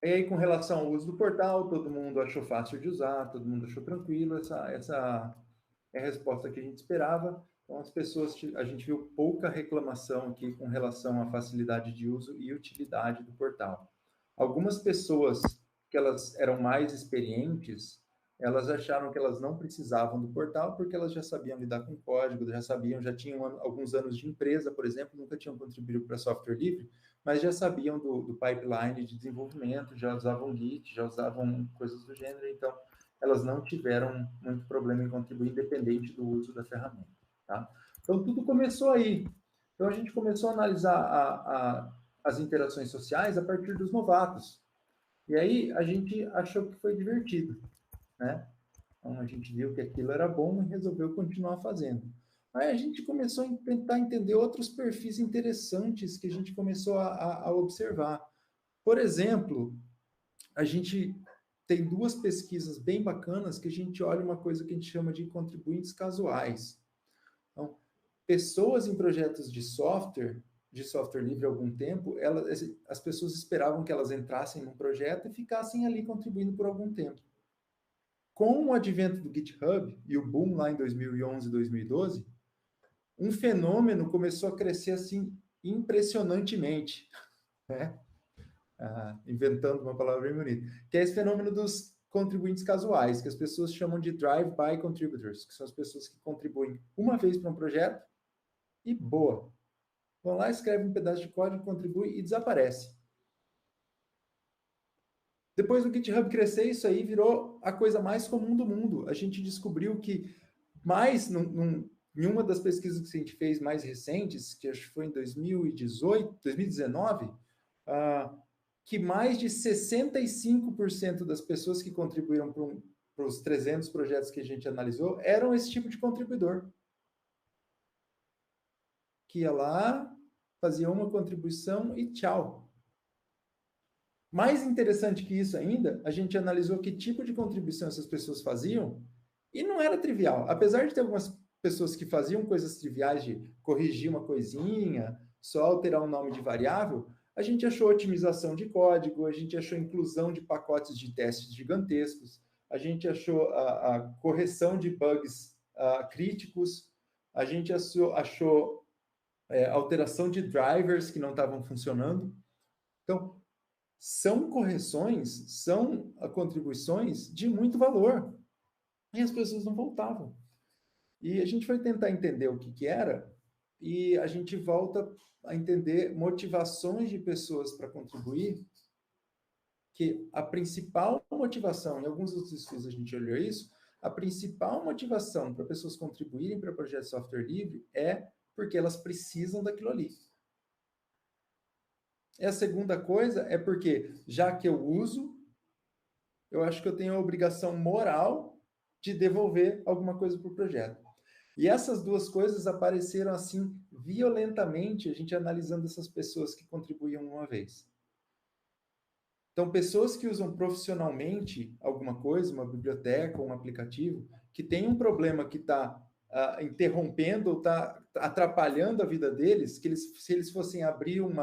E aí, com relação ao uso do portal, todo mundo achou fácil de usar, todo mundo achou tranquilo, essa é a resposta que a gente esperava. Então, a gente viu pouca reclamação aqui com relação à facilidade de uso e utilidade do portal. Algumas pessoas que elas eram mais experientes, elas acharam que elas não precisavam do portal porque elas já sabiam lidar com código, já tinham alguns anos de empresa, por exemplo, nunca tinham contribuído para software livre, mas já sabiam do pipeline de desenvolvimento, já usavam Git, já usavam coisas do gênero, então elas não tiveram muito problema em contribuir, independente do uso da ferramenta, tá? Então, tudo começou aí. Então, a gente começou a analisar as interações sociais a partir dos novatos. E aí, a gente achou que foi divertido, né? Então, a gente viu que aquilo era bom e resolveu continuar fazendo. Aí, a gente começou a tentar entender outros perfis interessantes que a gente começou a observar. Por exemplo, a gente tem 2 pesquisas bem bacanas que a gente olha uma coisa que a gente chama de contribuintes casuais. Então, pessoas em projetos de software livre há algum tempo, as pessoas esperavam que elas entrassem num projeto e ficassem ali contribuindo por algum tempo. Com o advento do GitHub e o boom lá em 2011, 2012, um fenômeno começou a crescer assim impressionantemente, né? Inventando uma palavra bem bonita, que é esse fenômeno dos contribuintes casuais, que as pessoas chamam de drive-by contributors, que são as pessoas que contribuem uma vez para um projeto e boa. Vão lá, escrevem um pedaço de código, contribuem e desaparece. Depois do GitHub crescer, isso aí virou a coisa mais comum do mundo. A gente descobriu que em uma das pesquisas que a gente fez mais recentes, que acho que foi em 2019, que mais de 65% das pessoas que contribuíram para os 300 projetos que a gente analisou eram esse tipo de contribuidor. Que ia lá, fazia uma contribuição e tchau. Mais interessante que isso ainda, a gente analisou que tipo de contribuição essas pessoas faziam e não era trivial. Apesar de ter algumas pessoas que faziam coisas triviais de corrigir uma coisinha, só alterar um nome de variável, a gente achou otimização de código, a gente achou inclusão de pacotes de testes gigantescos, a gente achou a correção de bugs críticos, a gente achou alteração de drivers que não estavam funcionando. Então, são correções, são contribuições de muito valor. E as pessoas não voltavam. E a gente foi tentar entender o que era, e a gente volta a entender motivações de pessoas para contribuir, que a principal motivação, em alguns outros estudos a gente olhou isso, a principal motivação para pessoas contribuírem para projetos de software livre é porque elas precisam daquilo ali. E a segunda coisa é porque, já que eu uso, eu acho que eu tenho a obrigação moral de devolver alguma coisa para o projeto. E essas duas coisas apareceram assim violentamente, a gente analisando essas pessoas que contribuíam uma vez. Então, pessoas que usam profissionalmente alguma coisa, uma biblioteca, um aplicativo, que tem um problema que está interrompendo ou está atrapalhando a vida deles, que se eles fossem abrir um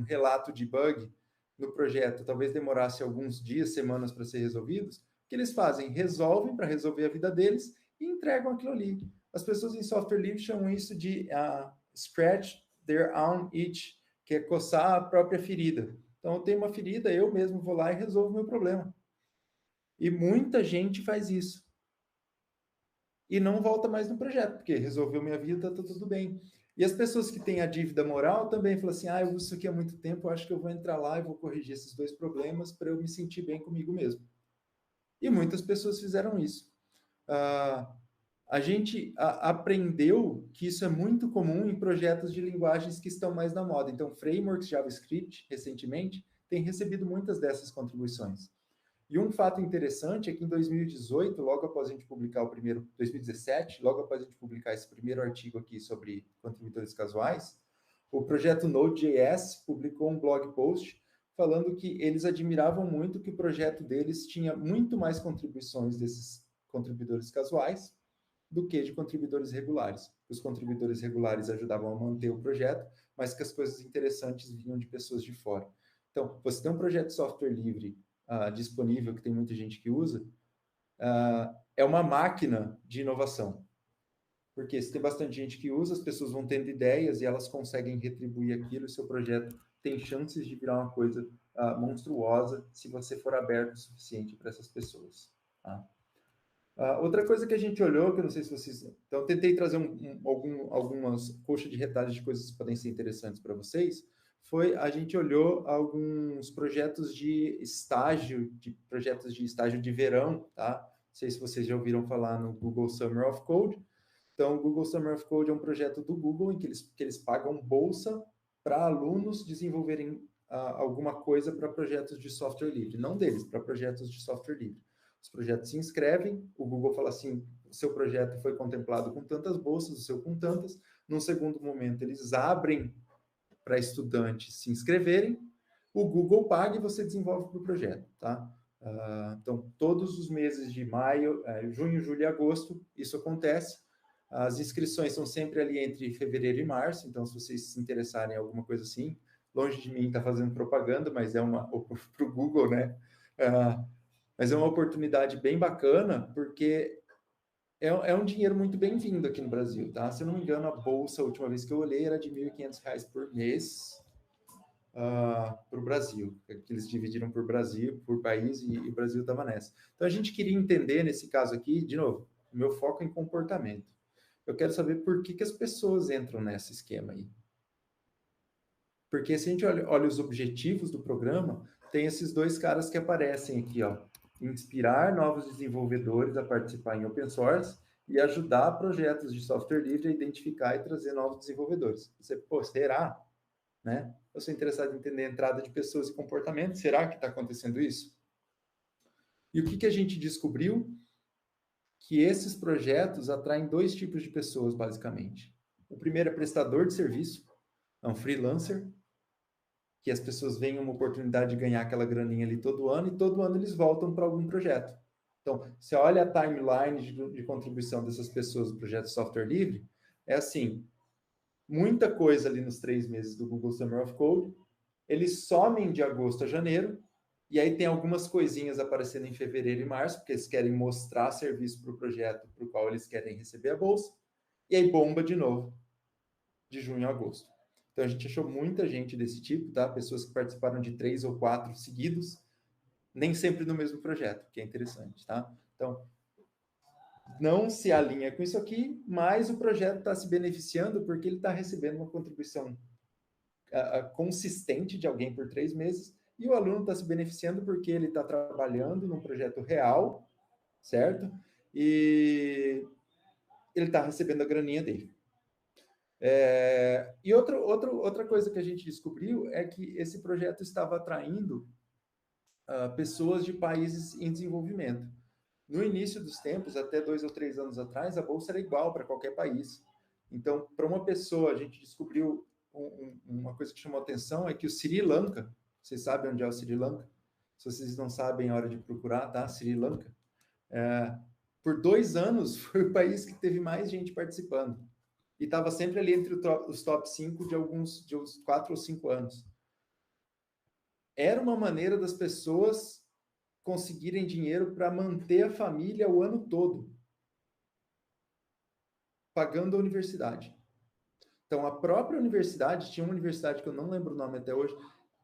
relato de bug no projeto, talvez demorasse alguns dias, semanas para ser resolvidos, o que eles fazem? Resolvem para resolver a vida deles e entregam aquilo ali. As pessoas em software livre chamam isso de scratch their own itch, que é coçar a própria ferida. Então, eu tenho uma ferida, eu mesmo vou lá e resolvo o meu problema. E muita gente faz isso. E não volta mais no projeto, porque resolveu minha vida, tá tudo bem. E as pessoas que têm a dívida moral também falam assim, eu uso isso aqui há muito tempo, eu acho que eu vou entrar lá e vou corrigir esses dois problemas para eu me sentir bem comigo mesmo. E muitas pessoas fizeram isso. A gente aprendeu que isso é muito comum em projetos de linguagens que estão mais na moda. Então, frameworks JavaScript, recentemente, têm recebido muitas dessas contribuições. E um fato interessante é que em 2018, logo após a gente publicar 2017, logo após a gente publicar esse primeiro artigo aqui sobre contribuidores casuais, o projeto Node.js publicou um blog post falando que eles admiravam muito que o projeto deles tinha muito mais contribuições desses contribuidores casuais do que de contribuidores regulares. Os contribuidores regulares ajudavam a manter o projeto, mas que as coisas interessantes vinham de pessoas de fora. Então, você tem um projeto de software livre disponível, que tem muita gente que usa, é uma máquina de inovação. Porque se tem bastante gente que usa, as pessoas vão tendo ideias e elas conseguem retribuir aquilo, e seu projeto tem chances de virar uma coisa monstruosa se você for aberto o suficiente para essas pessoas. Tá? Outra coisa que a gente olhou, que eu não sei se vocês... Então, eu tentei trazer algumas coxas de retalhos de coisas que podem ser interessantes para vocês. A gente olhou alguns projetos de estágio, projetos de estágio de verão, tá? Não sei se vocês já ouviram falar no Google Summer of Code. Então, o Google Summer of Code é um projeto do Google em que eles pagam bolsa para alunos desenvolverem alguma coisa para projetos de software livre. Não deles, para projetos de software livre. Os projetos se inscrevem, o Google fala assim, o seu projeto foi contemplado com tantas bolsas, o seu com tantas. Num segundo momento, eles abrem para estudantes se inscreverem, o Google paga e você desenvolve para o projeto, tá? Então, todos os meses de maio, junho, julho e agosto, isso acontece. As inscrições são sempre ali entre fevereiro e março, então, se vocês se interessarem em alguma coisa assim, longe de mim estar fazendo propaganda, mas é para o Google, né? Mas é uma oportunidade bem bacana, porque é um dinheiro muito bem-vindo aqui no Brasil, tá? Se eu não me engano, a bolsa, a última vez que eu olhei, era de R$ 1.500 por mês para o Brasil, que eles dividiram por Brasil, por país, e o Brasil estava nessa. Então, a gente queria entender, nesse caso aqui, de novo, o meu foco é em comportamento. Eu quero saber por que as pessoas entram nesse esquema aí. Porque se a gente olha os objetivos do programa, tem esses dois caras que aparecem aqui, ó. Inspirar novos desenvolvedores a participar em open source e ajudar projetos de software livre a identificar e trazer novos desenvolvedores. Você, será? Né? Eu sou interessado em entender a entrada de pessoas e comportamento. Será que está acontecendo isso? E o que a gente descobriu? Que esses projetos atraem dois tipos de pessoas, basicamente. O primeiro é prestador de serviço, é um freelancer, que as pessoas veem uma oportunidade de ganhar aquela graninha ali todo ano, e todo ano eles voltam para algum projeto. Então, você olha a timeline de contribuição dessas pessoas do projeto Software Livre, é assim, muita coisa ali nos 3 meses do Google Summer of Code, eles somem de agosto a janeiro, E aí tem algumas coisinhas aparecendo em fevereiro e março, porque eles querem mostrar serviço para o projeto para o qual eles querem receber a bolsa. E aí bomba de novo, de junho a agosto. Então a gente achou muita gente desse tipo, tá? Pessoas que participaram de 3 ou 4 seguidos, nem sempre no mesmo projeto, que é interessante, tá? Então, não se alinha com isso aqui, mas o projeto está se beneficiando porque ele está recebendo uma contribuição consistente de alguém por 3 meses, e o aluno está se beneficiando porque ele está trabalhando num projeto real, certo? E ele está recebendo a graninha dele. E outra coisa que a gente descobriu é que esse projeto estava atraindo pessoas de países em desenvolvimento. No início dos tempos, até 2 ou 3 anos atrás, a bolsa era igual para qualquer país. Então, para uma pessoa, a gente descobriu uma coisa que chamou atenção, é que o Sri Lanka, vocês sabem onde é o Sri Lanka? Se vocês não sabem, é hora de procurar, tá? Sri Lanka. Por 2 anos, foi o país que teve mais gente participando. E estava sempre ali entre os top 5 de uns 4 ou 5 anos. Era uma maneira das pessoas conseguirem dinheiro para manter a família o ano todo, pagando a universidade. Então, a própria universidade, tinha uma universidade que eu não lembro o nome até hoje,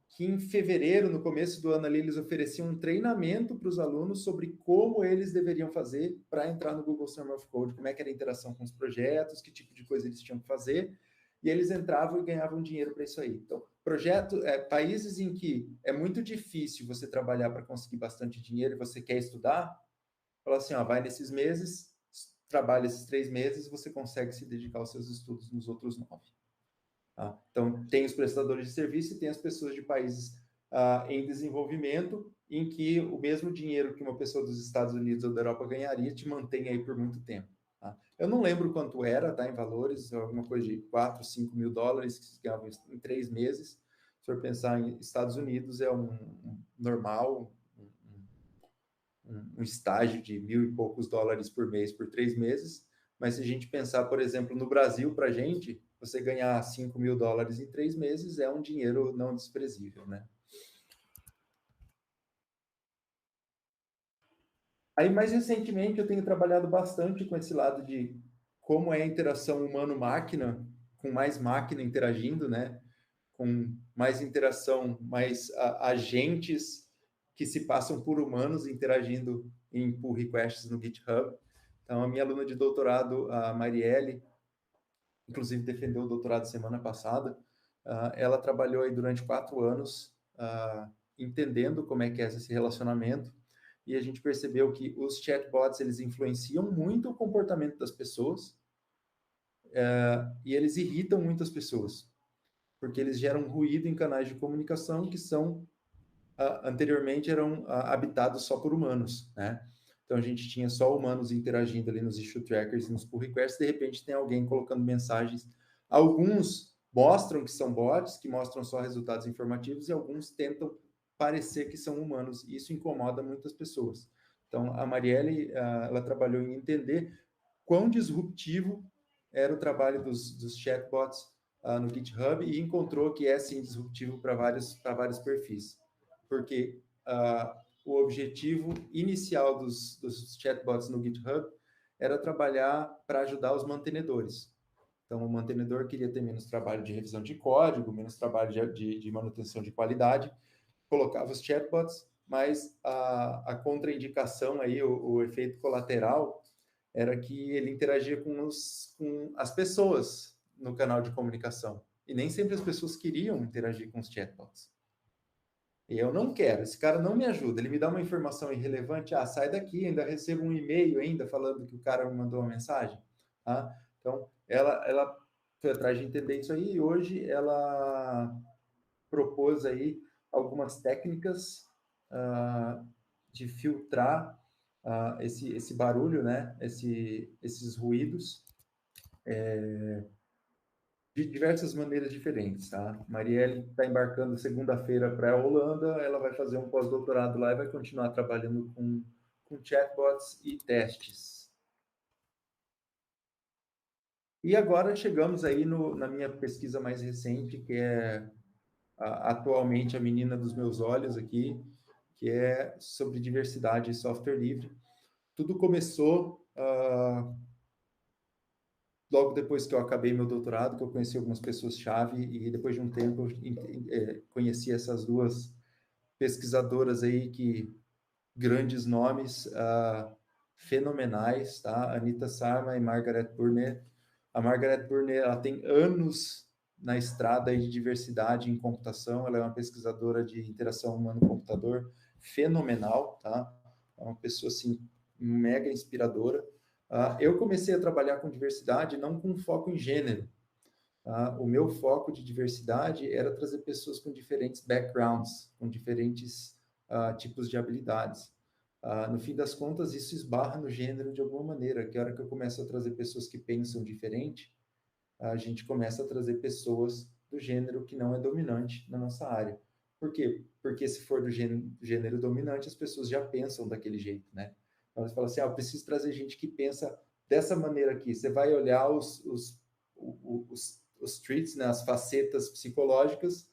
que em fevereiro, no começo do ano ali, eles ofereciam um treinamento para os alunos sobre como eles deveriam fazer para entrar no Google Summer of Code, como é que era a interação com os projetos, que tipo de coisa eles tinham que fazer, e eles entravam e ganhavam dinheiro para isso aí. Então, países em que é muito difícil você trabalhar para conseguir bastante dinheiro e você quer estudar, fala assim, ó, vai nesses meses, trabalha esses 3 meses, você consegue se dedicar aos seus estudos nos outros 9. Tá? Então, tem os prestadores de serviço e tem as pessoas de países em desenvolvimento, em que o mesmo dinheiro que uma pessoa dos Estados Unidos ou da Europa ganharia te mantém aí por muito tempo. Tá? Eu não lembro quanto era, tá, em valores, alguma coisa de 4, 5 mil dólares que se ganhavam em 3 meses. Se for pensar em Estados Unidos, é normal, um estágio de 1.000 e poucos dólares por mês por 3 meses, mas se a gente pensar, por exemplo, no Brasil, para a gente, você ganhar 5 mil dólares em 3 meses é um dinheiro não desprezível, né? Aí, mais recentemente, eu tenho trabalhado bastante com esse lado de como é a interação humano-máquina, com mais máquina interagindo, né? Com mais interação, mais agentes que se passam por humanos interagindo em pull requests no GitHub. Então, a minha aluna de doutorado, a Marielle, inclusive defendeu o doutorado semana passada, ela trabalhou aí durante 4 anos entendendo como é que é esse relacionamento, e a gente percebeu que os chatbots, eles influenciam muito o comportamento das pessoas, e eles irritam muitas pessoas, porque eles geram ruído em canais de comunicação que são anteriormente eram habitados só por humanos, né? Então a gente tinha só humanos interagindo ali nos issue trackers e nos pull requests, de repente tem alguém colocando mensagens. Alguns mostram que são bots, que mostram só resultados informativos, e alguns tentam parecer que são humanos. E isso incomoda muitas pessoas. Então a Marielle, ela trabalhou em entender quão disruptivo era o trabalho dos chatbots no GitHub e encontrou que é sim disruptivo para vários perfis. Porque o objetivo inicial dos chatbots no GitHub era trabalhar para ajudar os mantenedores. Então, o mantenedor queria ter menos trabalho de revisão de código, menos trabalho de manutenção de qualidade, colocava os chatbots, mas a contraindicação, aí, o efeito colateral, era que ele interagia com as pessoas no canal de comunicação. E nem sempre as pessoas queriam interagir com os chatbots. E eu não quero, esse cara não me ajuda, ele me dá uma informação irrelevante, sai daqui, ainda recebo um e-mail ainda falando que o cara me mandou uma mensagem. Tá? Então, ela foi atrás de entender isso aí, e hoje ela propôs aí algumas técnicas de filtrar esse barulho, né? Esses ruídos, de diversas maneiras diferentes, tá? Marielle está embarcando segunda-feira para a Holanda, ela vai fazer um pós-doutorado lá e vai continuar trabalhando com chatbots e testes. E agora chegamos aí na minha pesquisa mais recente, que é atualmente a menina dos meus olhos aqui, que é sobre diversidade e software livre. Tudo começou logo depois que eu acabei meu doutorado, que eu conheci algumas pessoas-chave, e depois de um tempo eu conheci essas duas pesquisadoras aí, grandes nomes, fenomenais, tá? Anita Sarma e Margaret Burnett. A Margaret Burnett, ela tem anos na estrada aí de diversidade em computação, ela é uma pesquisadora de interação humano-computador fenomenal, tá? É uma pessoa, assim, mega inspiradora. Eu comecei a trabalhar com diversidade não com foco em gênero. O meu foco de diversidade era trazer pessoas com diferentes backgrounds, com diferentes tipos de habilidades. No fim das contas, isso esbarra no gênero de alguma maneira, que a hora que eu começo a trazer pessoas que pensam diferente, a gente começa a trazer pessoas do gênero que não é dominante na nossa área. Por quê? Porque se for do gênero dominante, as pessoas já pensam daquele jeito, né? Então, você fala assim, eu preciso trazer gente que pensa dessa maneira aqui. Você vai olhar os traits, né, as facetas psicológicas,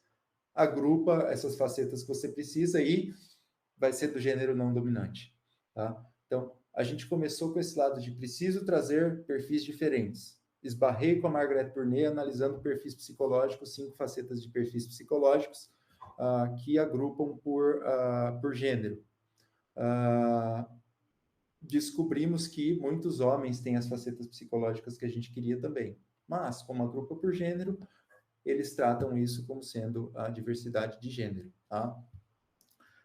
agrupa essas facetas que você precisa e vai ser do gênero não dominante, tá? Então, a gente começou com esse lado de preciso trazer perfis diferentes. Esbarrei com a Margaret Burnett analisando perfis psicológicos, 5 facetas de perfis psicológicos que agrupam por gênero. Descobrimos que muitos homens têm as facetas psicológicas que a gente queria também. Mas, como agrupa por gênero, eles tratam isso como sendo a diversidade de gênero, tá?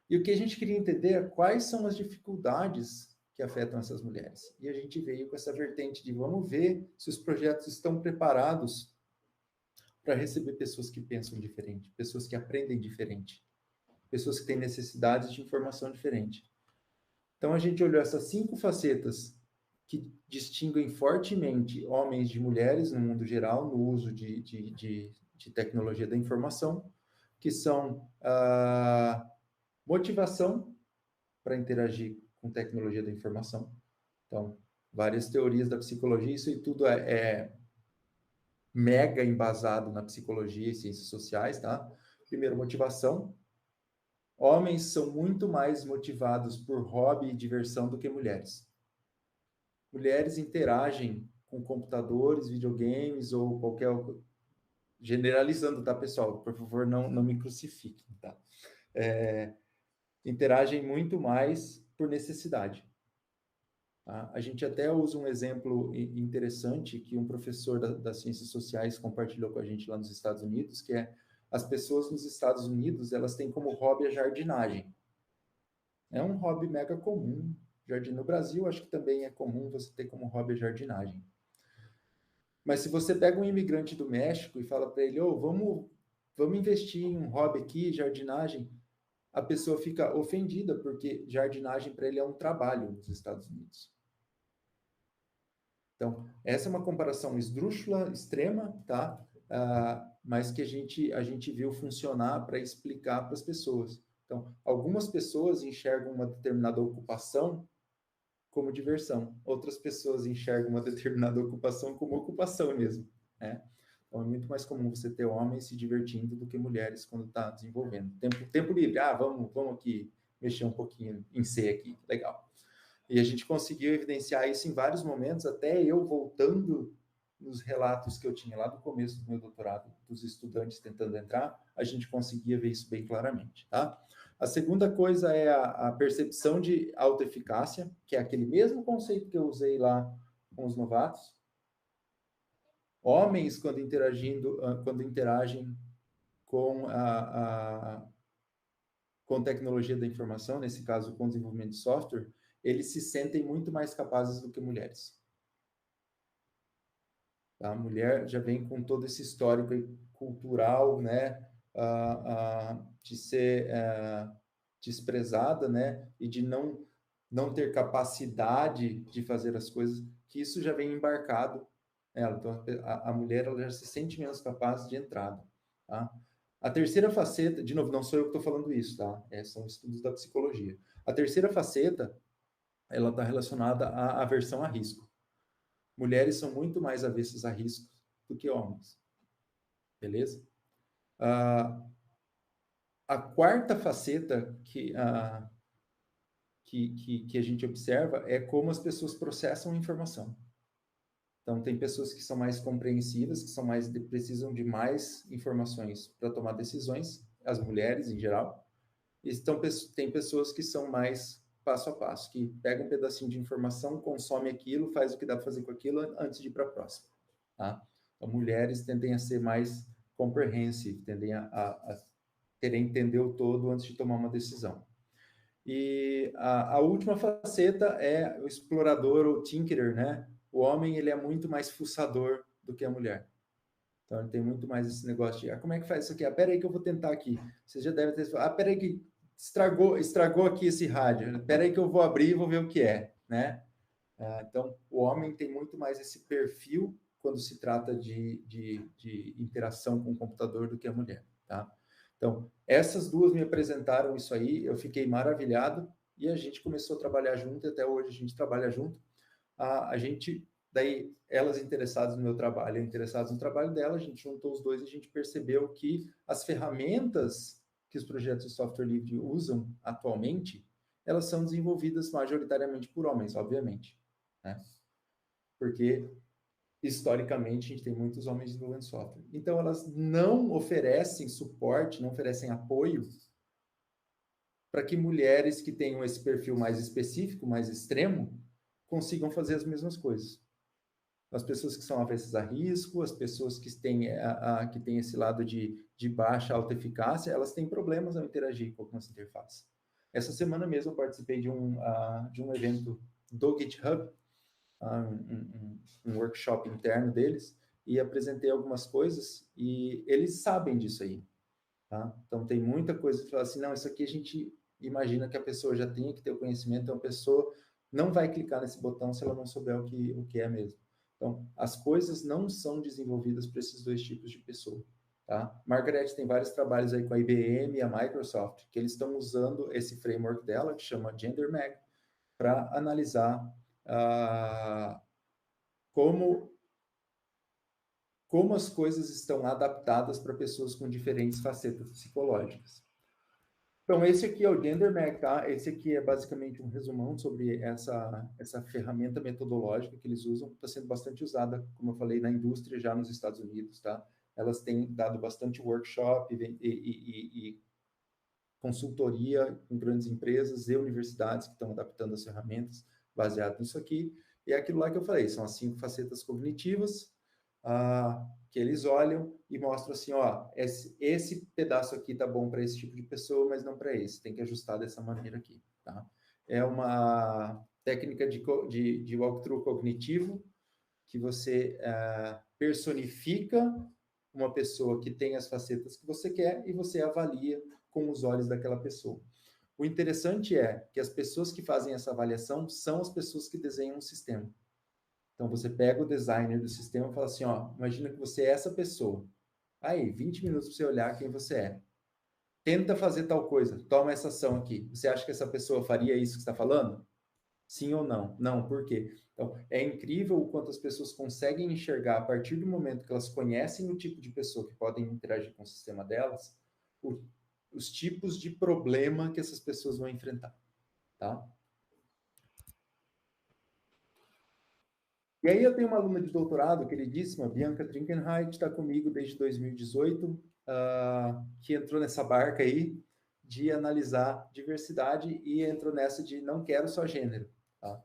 E o que a gente queria entender é quais são as dificuldades que afetam essas mulheres. E a gente veio com essa vertente de vamos ver se os projetos estão preparados para receber pessoas que pensam diferente, pessoas que aprendem diferente, pessoas que têm necessidades de informação diferente. Então, a gente olhou essas 5 facetas que distinguem fortemente homens de mulheres no mundo geral, no uso de tecnologia da informação, que são motivação para interagir com tecnologia da informação. Então, várias teorias da psicologia, isso e tudo é mega embasado na psicologia e ciências sociais, tá? Primeiro, motivação. Homens são muito mais motivados por hobby e diversão do que mulheres. Mulheres interagem com computadores, videogames ou qualquer... Generalizando, tá, pessoal? Por favor, não me crucifiquem, tá? Interagem muito mais por necessidade. Tá? A gente até usa um exemplo interessante que um professor das ciências sociais compartilhou com a gente lá nos Estados Unidos, que é as pessoas nos Estados Unidos, elas têm como hobby a jardinagem. É um hobby mega comum. No Brasil, acho que também é comum você ter como hobby a jardinagem. Mas se você pega um imigrante do México e fala para ele, vamos investir em um hobby aqui, jardinagem, a pessoa fica ofendida, porque jardinagem para ele é um trabalho nos Estados Unidos. Então, essa é uma comparação esdrúxula, extrema, tá? Mas que a gente viu funcionar para explicar para as pessoas. Então, algumas pessoas enxergam uma determinada ocupação como diversão. Outras pessoas enxergam uma determinada ocupação como ocupação mesmo, né? Então, é muito mais comum você ter homens se divertindo do que mulheres quando está desenvolvendo. Tempo livre, vamos aqui mexer um pouquinho em C aqui, legal. E a gente conseguiu evidenciar isso em vários momentos, até eu voltando nos relatos que eu tinha lá do começo do meu doutorado, dos estudantes tentando entrar, a gente conseguia ver isso bem claramente, tá? A segunda coisa é a percepção de autoeficácia, que é aquele mesmo conceito que eu usei lá com os novatos. Homens, quando interagem com com tecnologia da informação, nesse caso com desenvolvimento de software, eles se sentem muito mais capazes do que mulheres. A mulher já vem com todo esse histórico cultural, né, de ser desprezada, né, e de não ter capacidade de fazer as coisas, que isso já vem embarcado nela. Então, a mulher ela já se sente menos capaz de entrada, tá? A terceira faceta, de novo, não sou eu que estou falando isso, tá? São estudos da psicologia. A terceira faceta, ela está relacionada à aversão a risco. Mulheres são muito mais avessas a riscos do que homens. Beleza? A quarta faceta que a gente observa é como as pessoas processam a informação. Então, tem pessoas que são mais compreensivas, que são precisam de mais informações para tomar decisões, as mulheres em geral. Então, tem pessoas que são mais passo a passo, que pegam um pedacinho de informação, consome aquilo, faz o que dá para fazer com aquilo antes de ir para a próxima. Tá? Então, mulheres tendem a ser mais comprehensive, tendem a querer entender o todo antes de tomar uma decisão. E a última faceta é o explorador ou tinkerer, né? O homem, ele é muito mais fuçador do que a mulher. Então, ele tem muito mais esse negócio de, como é que faz isso aqui? Pera aí que eu vou tentar aqui. Você já deve ter falado, pera aí que estragou aqui esse rádio. Pera aí que eu vou abrir e vou ver o que é, né? Então, o homem tem muito mais esse perfil quando se trata de interação com o computador do que a mulher, tá? Então, essas duas me apresentaram isso aí, eu fiquei maravilhado e a gente começou a trabalhar junto, e até hoje a gente trabalha junto. A gente, daí, elas interessadas no meu trabalho, eu interessados no trabalho dela, a gente juntou os dois e a gente percebeu que as ferramentas que os projetos de software livre usam atualmente, elas são desenvolvidas majoritariamente por homens, obviamente, né? Porque historicamente, a gente tem muitos homens desenvolvendo software. Então, elas não oferecem suporte, não oferecem apoio para que mulheres que tenham esse perfil mais específico, mais extremo, consigam fazer as mesmas coisas. As pessoas que são avessas a risco, as pessoas que têm, que têm esse lado de baixa alta eficácia, elas têm problemas ao interagir com algumas interfaces. Essa semana mesmo eu participei de um evento do GitHub, um workshop interno deles, e apresentei algumas coisas, e eles sabem disso aí, tá? Então, tem muita coisa que fala assim, não, isso aqui a gente imagina que a pessoa já tenha que ter o conhecimento, então a pessoa não vai clicar nesse botão se ela não souber o que é mesmo. Então, as coisas não são desenvolvidas para esses dois tipos de pessoa, tá? Margaret tem vários trabalhos aí com a IBM e a Microsoft, que eles estão usando esse framework dela, que chama GenderMag, para analisar como as coisas estão adaptadas para pessoas com diferentes facetas psicológicas. Então, esse aqui é o GenderMag, tá? Esse aqui é basicamente um resumão sobre essa ferramenta metodológica que eles usam. Está sendo bastante usada, como eu falei, na indústria já nos Estados Unidos, tá? Elas têm dado bastante workshop e consultoria com grandes empresas e universidades que estão adaptando as ferramentas baseado nisso aqui. E é aquilo lá que eu falei, são as 5 facetas cognitivas, que eles olham e mostram assim, ó, esse pedaço aqui tá bom para esse tipo de pessoa, mas não para esse, tem que ajustar dessa maneira aqui, tá? É uma técnica de walkthrough cognitivo, que você personifica uma pessoa que tem as facetas que você quer e você avalia com os olhos daquela pessoa. O interessante é que as pessoas que fazem essa avaliação são as pessoas que desenham o sistema. Então, você pega o designer do sistema e fala assim, ó, imagina que você é essa pessoa. Aí, 20 minutos para você olhar quem você é. Tenta fazer tal coisa, toma essa ação aqui. Você acha que essa pessoa faria isso que você está falando? Sim ou não? Não, por quê? Então, é incrível o quanto as pessoas conseguem enxergar, a partir do momento que elas conhecem o tipo de pessoa que podem interagir com o sistema delas, os tipos de problema que essas pessoas vão enfrentar, tá? E aí eu tenho uma aluna de doutorado, queridíssima, Bianca Trinkenheit, está comigo desde 2018, que entrou nessa barca aí de analisar diversidade e entrou nessa de não quero só gênero, tá?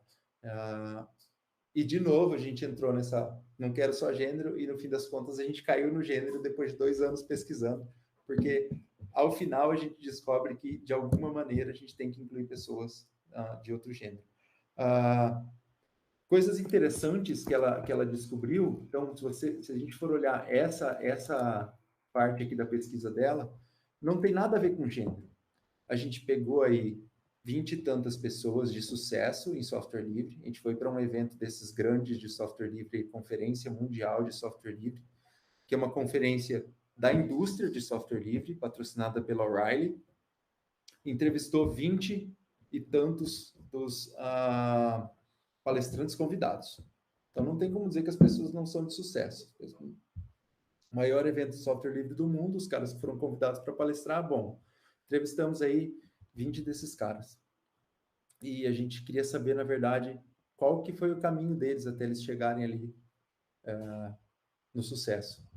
E, de novo, a gente entrou nessa não quero só gênero e, no fim das contas, a gente caiu no gênero depois de 2 anos pesquisando, porque, ao final, a gente descobre que, de alguma maneira, a gente tem que incluir pessoas de outro gênero. Coisas interessantes que ela descobriu, então, se a gente for olhar essa parte aqui da pesquisa dela, não tem nada a ver com gênero. A gente pegou aí 20 e tantas pessoas de sucesso em software livre, a gente foi para um evento desses grandes de software livre, Conferência Mundial de Software Livre, que é uma conferência da indústria de software livre, patrocinada pela O'Reilly, entrevistou 20 e tantos dos palestrantes convidados. Então, não tem como dizer que as pessoas não são de sucesso. O maior evento de software livre do mundo, os caras foram convidados para palestrar, bom, entrevistamos aí 20 desses caras. E a gente queria saber, na verdade, qual que foi o caminho deles até eles chegarem ali no sucesso.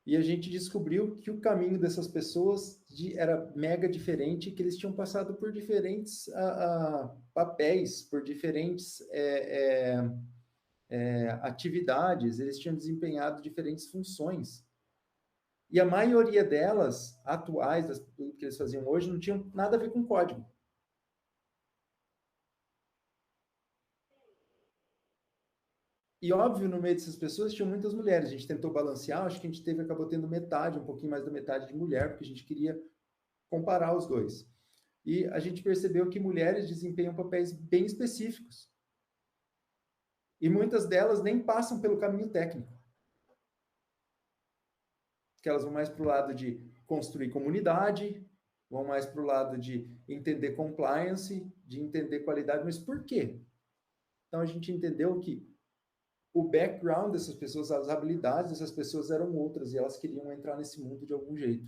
E a gente descobriu que o caminho dessas pessoas era mega diferente, que eles tinham passado por diferentes papéis, por diferentes atividades, eles tinham desempenhado diferentes funções. E a maioria delas, atuais, do que eles faziam hoje, não tinham nada a ver com código. E óbvio, no meio dessas pessoas tinham muitas mulheres. A gente tentou balancear, acho que a gente acabou tendo metade, um pouquinho mais da metade de mulher, porque a gente queria comparar os dois. E a gente percebeu que mulheres desempenham papéis bem específicos. E muitas delas nem passam pelo caminho técnico. Que elas vão mais para o lado de construir comunidade, vão mais para o lado de entender compliance, de entender qualidade. Mas por quê? Então a gente entendeu que o background dessas pessoas, as habilidades dessas pessoas eram outras e elas queriam entrar nesse mundo de algum jeito.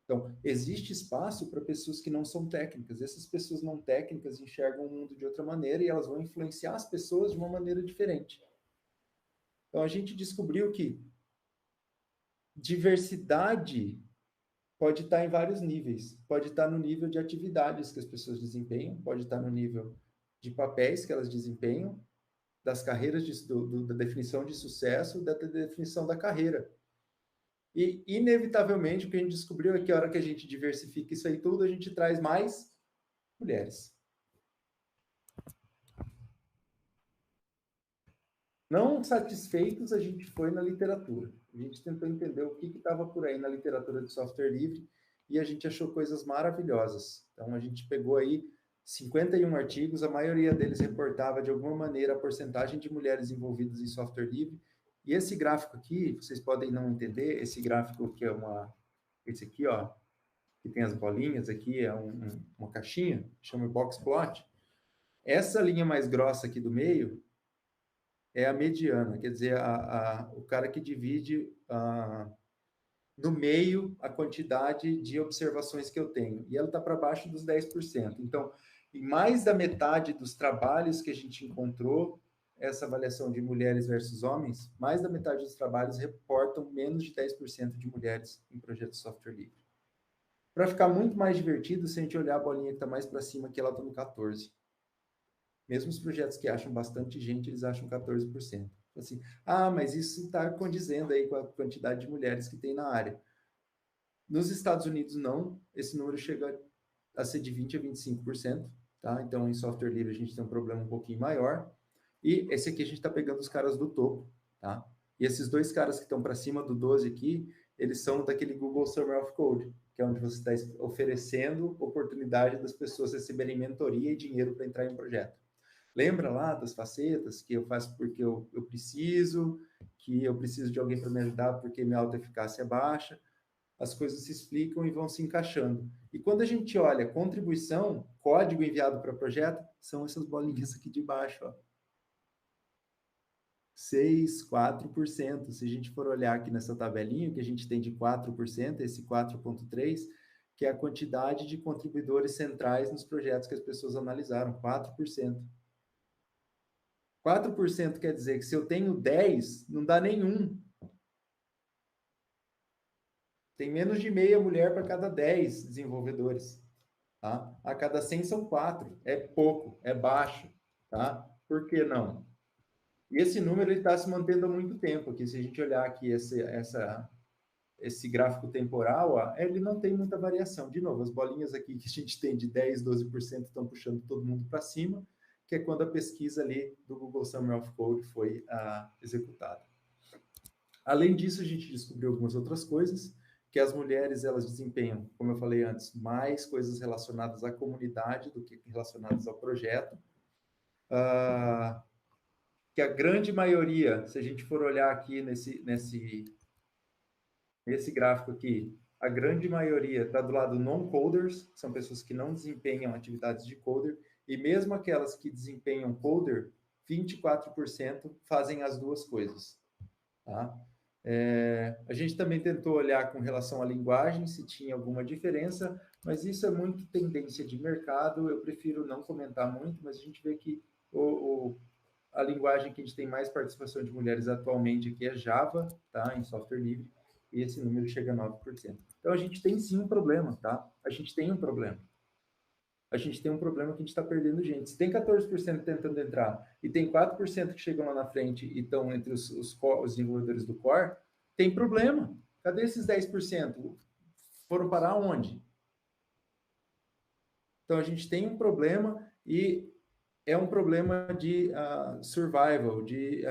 Então, existe espaço para pessoas que não são técnicas. Essas pessoas não técnicas enxergam o mundo de outra maneira e elas vão influenciar as pessoas de uma maneira diferente. Então, a gente descobriu que diversidade pode estar em vários níveis. Pode estar no nível de atividades que as pessoas desempenham, pode estar no nível de papéis que elas desempenham, das carreiras, da definição de sucesso, da definição da carreira. E, inevitavelmente, o que a gente descobriu é que a hora que a gente diversifica isso aí tudo, a gente traz mais mulheres. Não satisfeitos, a gente foi na literatura. A gente tentou entender o que estava por aí na literatura de software livre e a gente achou coisas maravilhosas. Então, a gente pegou aí 51 artigos, a maioria deles reportava de alguma maneira a porcentagem de mulheres envolvidas em software livre. E esse gráfico aqui, vocês podem não entender, esse gráfico que é esse aqui, ó, que tem as bolinhas aqui, é uma caixinha, chama box plot. Essa linha mais grossa aqui do meio é a mediana, quer dizer, o cara que divide no meio a quantidade de observações que eu tenho. E ela está para baixo dos 10%. Então, em mais da metade dos trabalhos que a gente encontrou, essa avaliação de mulheres versus homens, mais da metade dos trabalhos reportam menos de 10% de mulheres em projetos de software livre. Para ficar muito mais divertido, se a gente olhar a bolinha que está mais para cima, aqui ela está no 14%. Mesmo os projetos que acham bastante gente, eles acham 14%. Assim, mas isso está condizendo aí com a quantidade de mulheres que tem na área. Nos Estados Unidos, não. Esse número chega a ser de 20% a 25%. Tá? Então, em software livre, a gente tem um problema um pouquinho maior. E esse aqui a gente está pegando os caras do topo. Tá? E esses dois caras que estão para cima do 12 aqui, eles são daquele Google Summer of Code, que é onde você está oferecendo oportunidade das pessoas receberem mentoria e dinheiro para entrar em um projeto. Lembra lá das facetas que eu faço porque eu preciso, que eu preciso de alguém para me ajudar porque minha autoeficácia é baixa. As coisas se explicam e vão se encaixando. E quando a gente olha contribuição, código enviado para projeto, são essas bolinhas aqui de baixo, ó. 6%, 4%. Se a gente for olhar aqui nessa tabelinha, que a gente tem de 4%, esse 4,3%, que é a quantidade de contribuidores centrais nos projetos que as pessoas analisaram, 4%. 4% quer dizer que se eu tenho 10, não dá nenhum. Tem menos de meia mulher para cada 10 desenvolvedores. Tá? A cada 100 são 4. É pouco, é baixo. Tá? Por que não? E esse número está se mantendo há muito tempo. Aqui, se a gente olhar aqui esse gráfico temporal, ó, ele não tem muita variação. De novo, as bolinhas aqui que a gente tem de 10%, 12% estão puxando todo mundo para cima, que é quando a pesquisa ali do Google Summer of Code foi executada. Além disso, a gente descobriu algumas outras coisas, que as mulheres, elas desempenham, como eu falei antes, mais coisas relacionadas à comunidade do que relacionadas ao projeto. Que a grande maioria, se a gente for olhar aqui nesse gráfico aqui, a grande maioria está do lado non-coders, são pessoas que não desempenham atividades de coder, e mesmo aquelas que desempenham coder, 24% fazem as duas coisas. Tá? A gente também tentou olhar com relação à linguagem, se tinha alguma diferença, mas isso é muito tendência de mercado, eu prefiro não comentar muito, mas a gente vê que a linguagem que a gente tem mais participação de mulheres atualmente aqui é Java, tá? Em software livre, e esse número chega a 9%. Então, a gente tem sim um problema, tá? A gente tem um problema. A gente tem um problema que a gente está perdendo gente. Se tem 14% tentando entrar e tem 4% que chegam lá na frente e estão entre os desenvolvedores do core, tem problema. Cadê esses 10%? Foram parar onde? Então, a gente tem um problema e é um problema de survival, de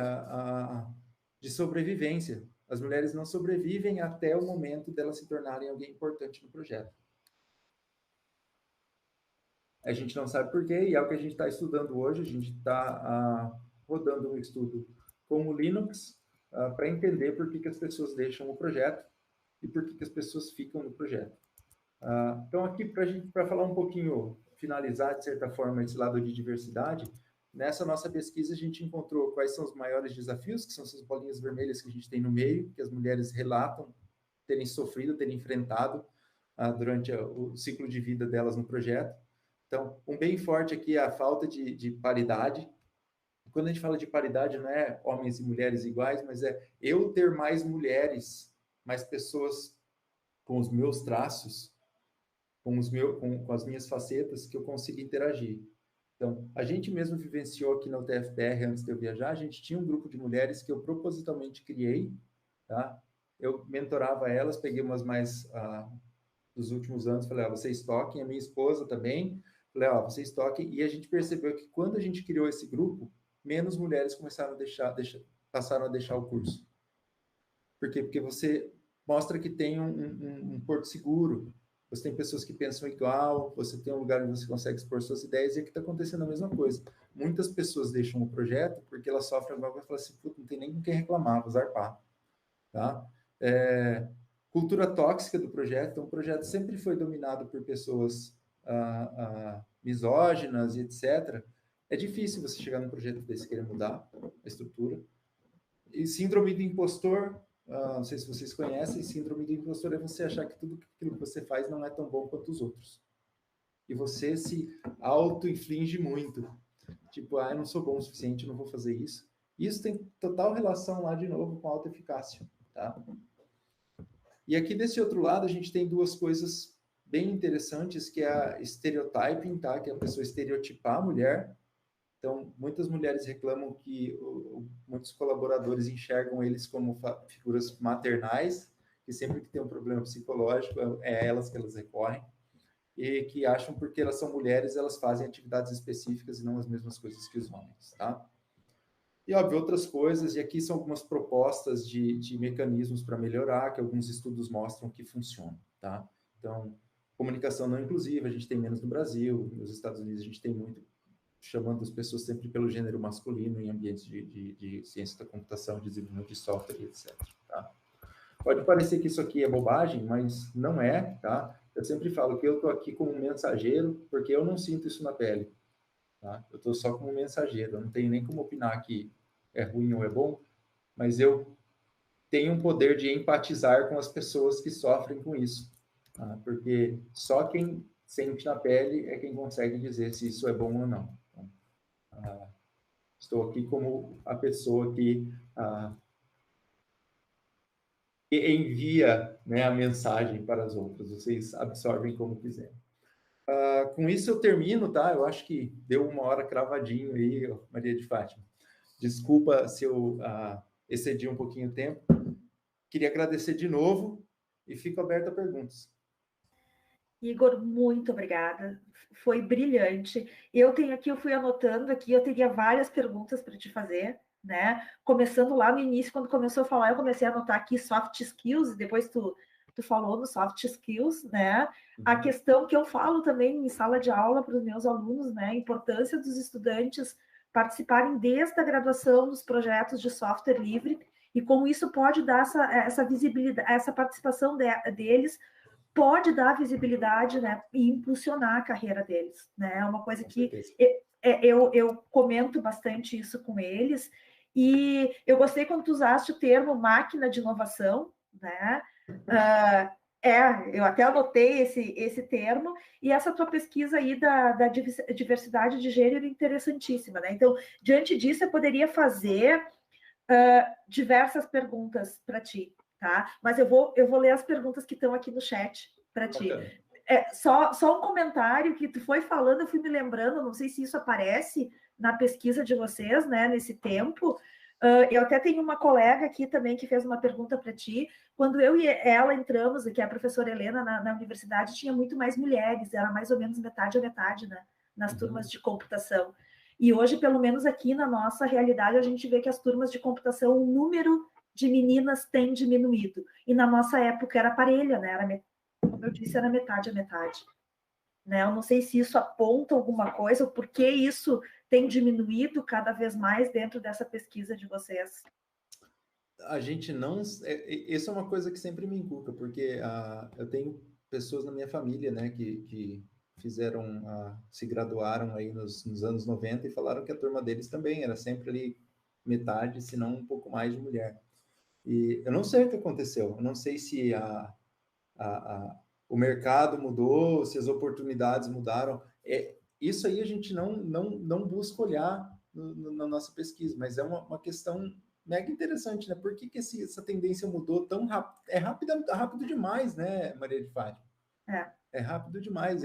sobrevivência. As mulheres não sobrevivem até o momento delas se tornarem alguém importante no projeto. A gente não sabe por quê, e é o que a gente está estudando hoje. A gente está rodando um estudo com o Linux para entender por que as pessoas deixam o projeto e por que as pessoas ficam no projeto. Então, aqui, para falar um pouquinho, finalizar, de certa forma, esse lado de diversidade, nessa nossa pesquisa a gente encontrou quais são os maiores desafios, que são essas bolinhas vermelhas que a gente tem no meio, que as mulheres relatam terem sofrido, terem enfrentado durante o ciclo de vida delas no projeto. Então, um bem forte aqui é a falta de paridade. Quando a gente fala de paridade, não é homens e mulheres iguais, mas é eu ter mais mulheres, mais pessoas com os meus traços, com as minhas facetas, que eu consiga interagir. Então, a gente mesmo vivenciou aqui na UTFPR, antes de eu viajar, a gente tinha um grupo de mulheres que eu propositalmente criei, tá? Eu mentorava elas, peguei umas mais dos últimos anos, falei, vocês toquem, a minha esposa também, falei, vocês toquem, e a gente percebeu que quando a gente criou esse grupo, menos mulheres começaram a passaram a deixar o curso. Por quê? Porque você mostra que tem um porto seguro, você tem pessoas que pensam igual, você tem um lugar onde você consegue expor suas ideias, e aqui está acontecendo a mesma coisa. Muitas pessoas deixam o projeto porque elas sofrem alguma coisa e falam assim, puta, não tem nem com quem reclamar, vou zarpar. Tá? Cultura tóxica do projeto. Então, o projeto sempre foi dominado por pessoas misóginas e etc. É difícil você chegar num projeto desse e querer mudar a estrutura. E síndrome do impostor, não sei se vocês conhecem, síndrome do impostor é você achar que tudo aquilo que você faz não é tão bom quanto os outros. E você se auto-inflige muito. Tipo, eu não sou bom o suficiente, eu não vou fazer isso. Isso tem total relação lá, de novo, com a autoeficácia. Tá? E aqui desse outro lado a gente tem duas coisas bem interessantes, que é a stereotyping, tá? Que é a pessoa estereotipar a mulher. Então, muitas mulheres reclamam que muitos colaboradores enxergam eles como figuras maternais, que sempre que tem um problema psicológico é elas que elas recorrem, e que acham porque elas são mulheres, elas fazem atividades específicas e não as mesmas coisas que os homens, tá? E, óbvio, outras coisas, e aqui são algumas propostas de mecanismos para melhorar, que alguns estudos mostram que funcionam, tá? Então, comunicação não inclusiva, a gente tem menos no Brasil, nos Estados Unidos a gente tem muito, chamando as pessoas sempre pelo gênero masculino em ambientes de ciência da computação, desenvolvimento de software, etc, tá? Pode parecer que isso aqui é bobagem, mas não é, tá? Eu sempre falo que eu estou aqui como mensageiro, porque eu não sinto isso na pele. Tá? Eu estou só como mensageiro, eu não tenho nem como opinar que é ruim ou é bom, mas eu tenho um poder de empatizar com as pessoas que sofrem com isso, tá? Porque só quem sente na pele é quem consegue dizer se isso é bom ou não. Então, estou aqui como a pessoa que envia, né, a mensagem para as outras, vocês absorvem como quiserem. Com isso eu termino, tá? Eu acho que deu 1 hora cravadinho aí, Maria de Fátima. Desculpa se eu excedi um pouquinho o tempo. Queria agradecer de novo e fico aberto a perguntas. Igor, muito obrigada. Foi brilhante. Eu fui anotando aqui, eu teria várias perguntas para te fazer, né? Começando lá no início, quando começou a falar, eu comecei a anotar aqui soft skills, e depois tu falou no soft skills, né? A questão que eu falo também em sala de aula para os meus alunos, né? A importância dos estudantes participarem desde a graduação dos projetos de software livre, e como isso pode dar essa visibilidade, essa participação deles pode dar visibilidade, né, e impulsionar a carreira deles, né? É uma coisa que eu comento bastante isso com eles, E eu gostei quando tu usaste o termo máquina de inovação, né? Eu até anotei esse termo, e essa tua pesquisa aí da diversidade de gênero interessantíssima, né? Então, diante disso, eu poderia fazer diversas perguntas para ti, tá? Mas eu vou ler as perguntas que estão aqui no chat para ti. Só um comentário que tu foi falando, eu fui me lembrando, não sei se isso aparece na pesquisa de vocês, né, nesse tempo. Eu até tenho uma colega aqui também que fez uma pergunta para ti. Quando eu e ela entramos, que é a professora Helena, na universidade, tinha muito mais mulheres, era mais ou menos metade a metade, né, nas turmas de computação. E hoje, pelo menos aqui na nossa realidade, a gente vê que as turmas de computação, o número de meninas tem diminuído. E na nossa época era parelha, né? Como eu disse, era metade a metade. Né? Eu não sei se isso aponta alguma coisa, ou por que isso tem diminuído cada vez mais dentro dessa pesquisa de vocês. A gente não... Isso é uma coisa que sempre me inculca, porque eu tenho pessoas na minha família, né, que fizeram, se graduaram aí nos anos 90 e falaram que a turma deles também era sempre ali metade, se não um pouco mais de mulher. E eu não sei o que aconteceu, eu não sei se o mercado mudou, se as oportunidades mudaram. Isso aí a gente não busca olhar na nossa pesquisa, mas é uma questão mega interessante, né? Por que essa tendência mudou tão rápido? É rápido demais, né, Maria de Fátima? É rápido demais.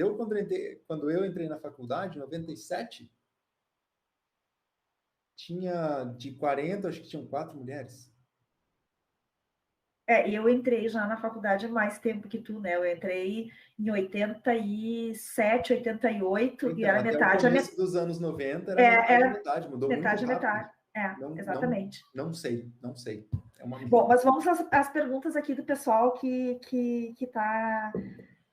Quando eu entrei na faculdade, em 97, tinha de 40, acho que tinham 4 mulheres. E eu entrei já na faculdade há mais tempo que tu, né? Eu entrei em 87, 88, então, e era metade a metade. Dos anos 90 era metade, mudou metade muito rápido. Metade. Exatamente. Não sei. Bom, mas vamos às perguntas aqui do pessoal que está...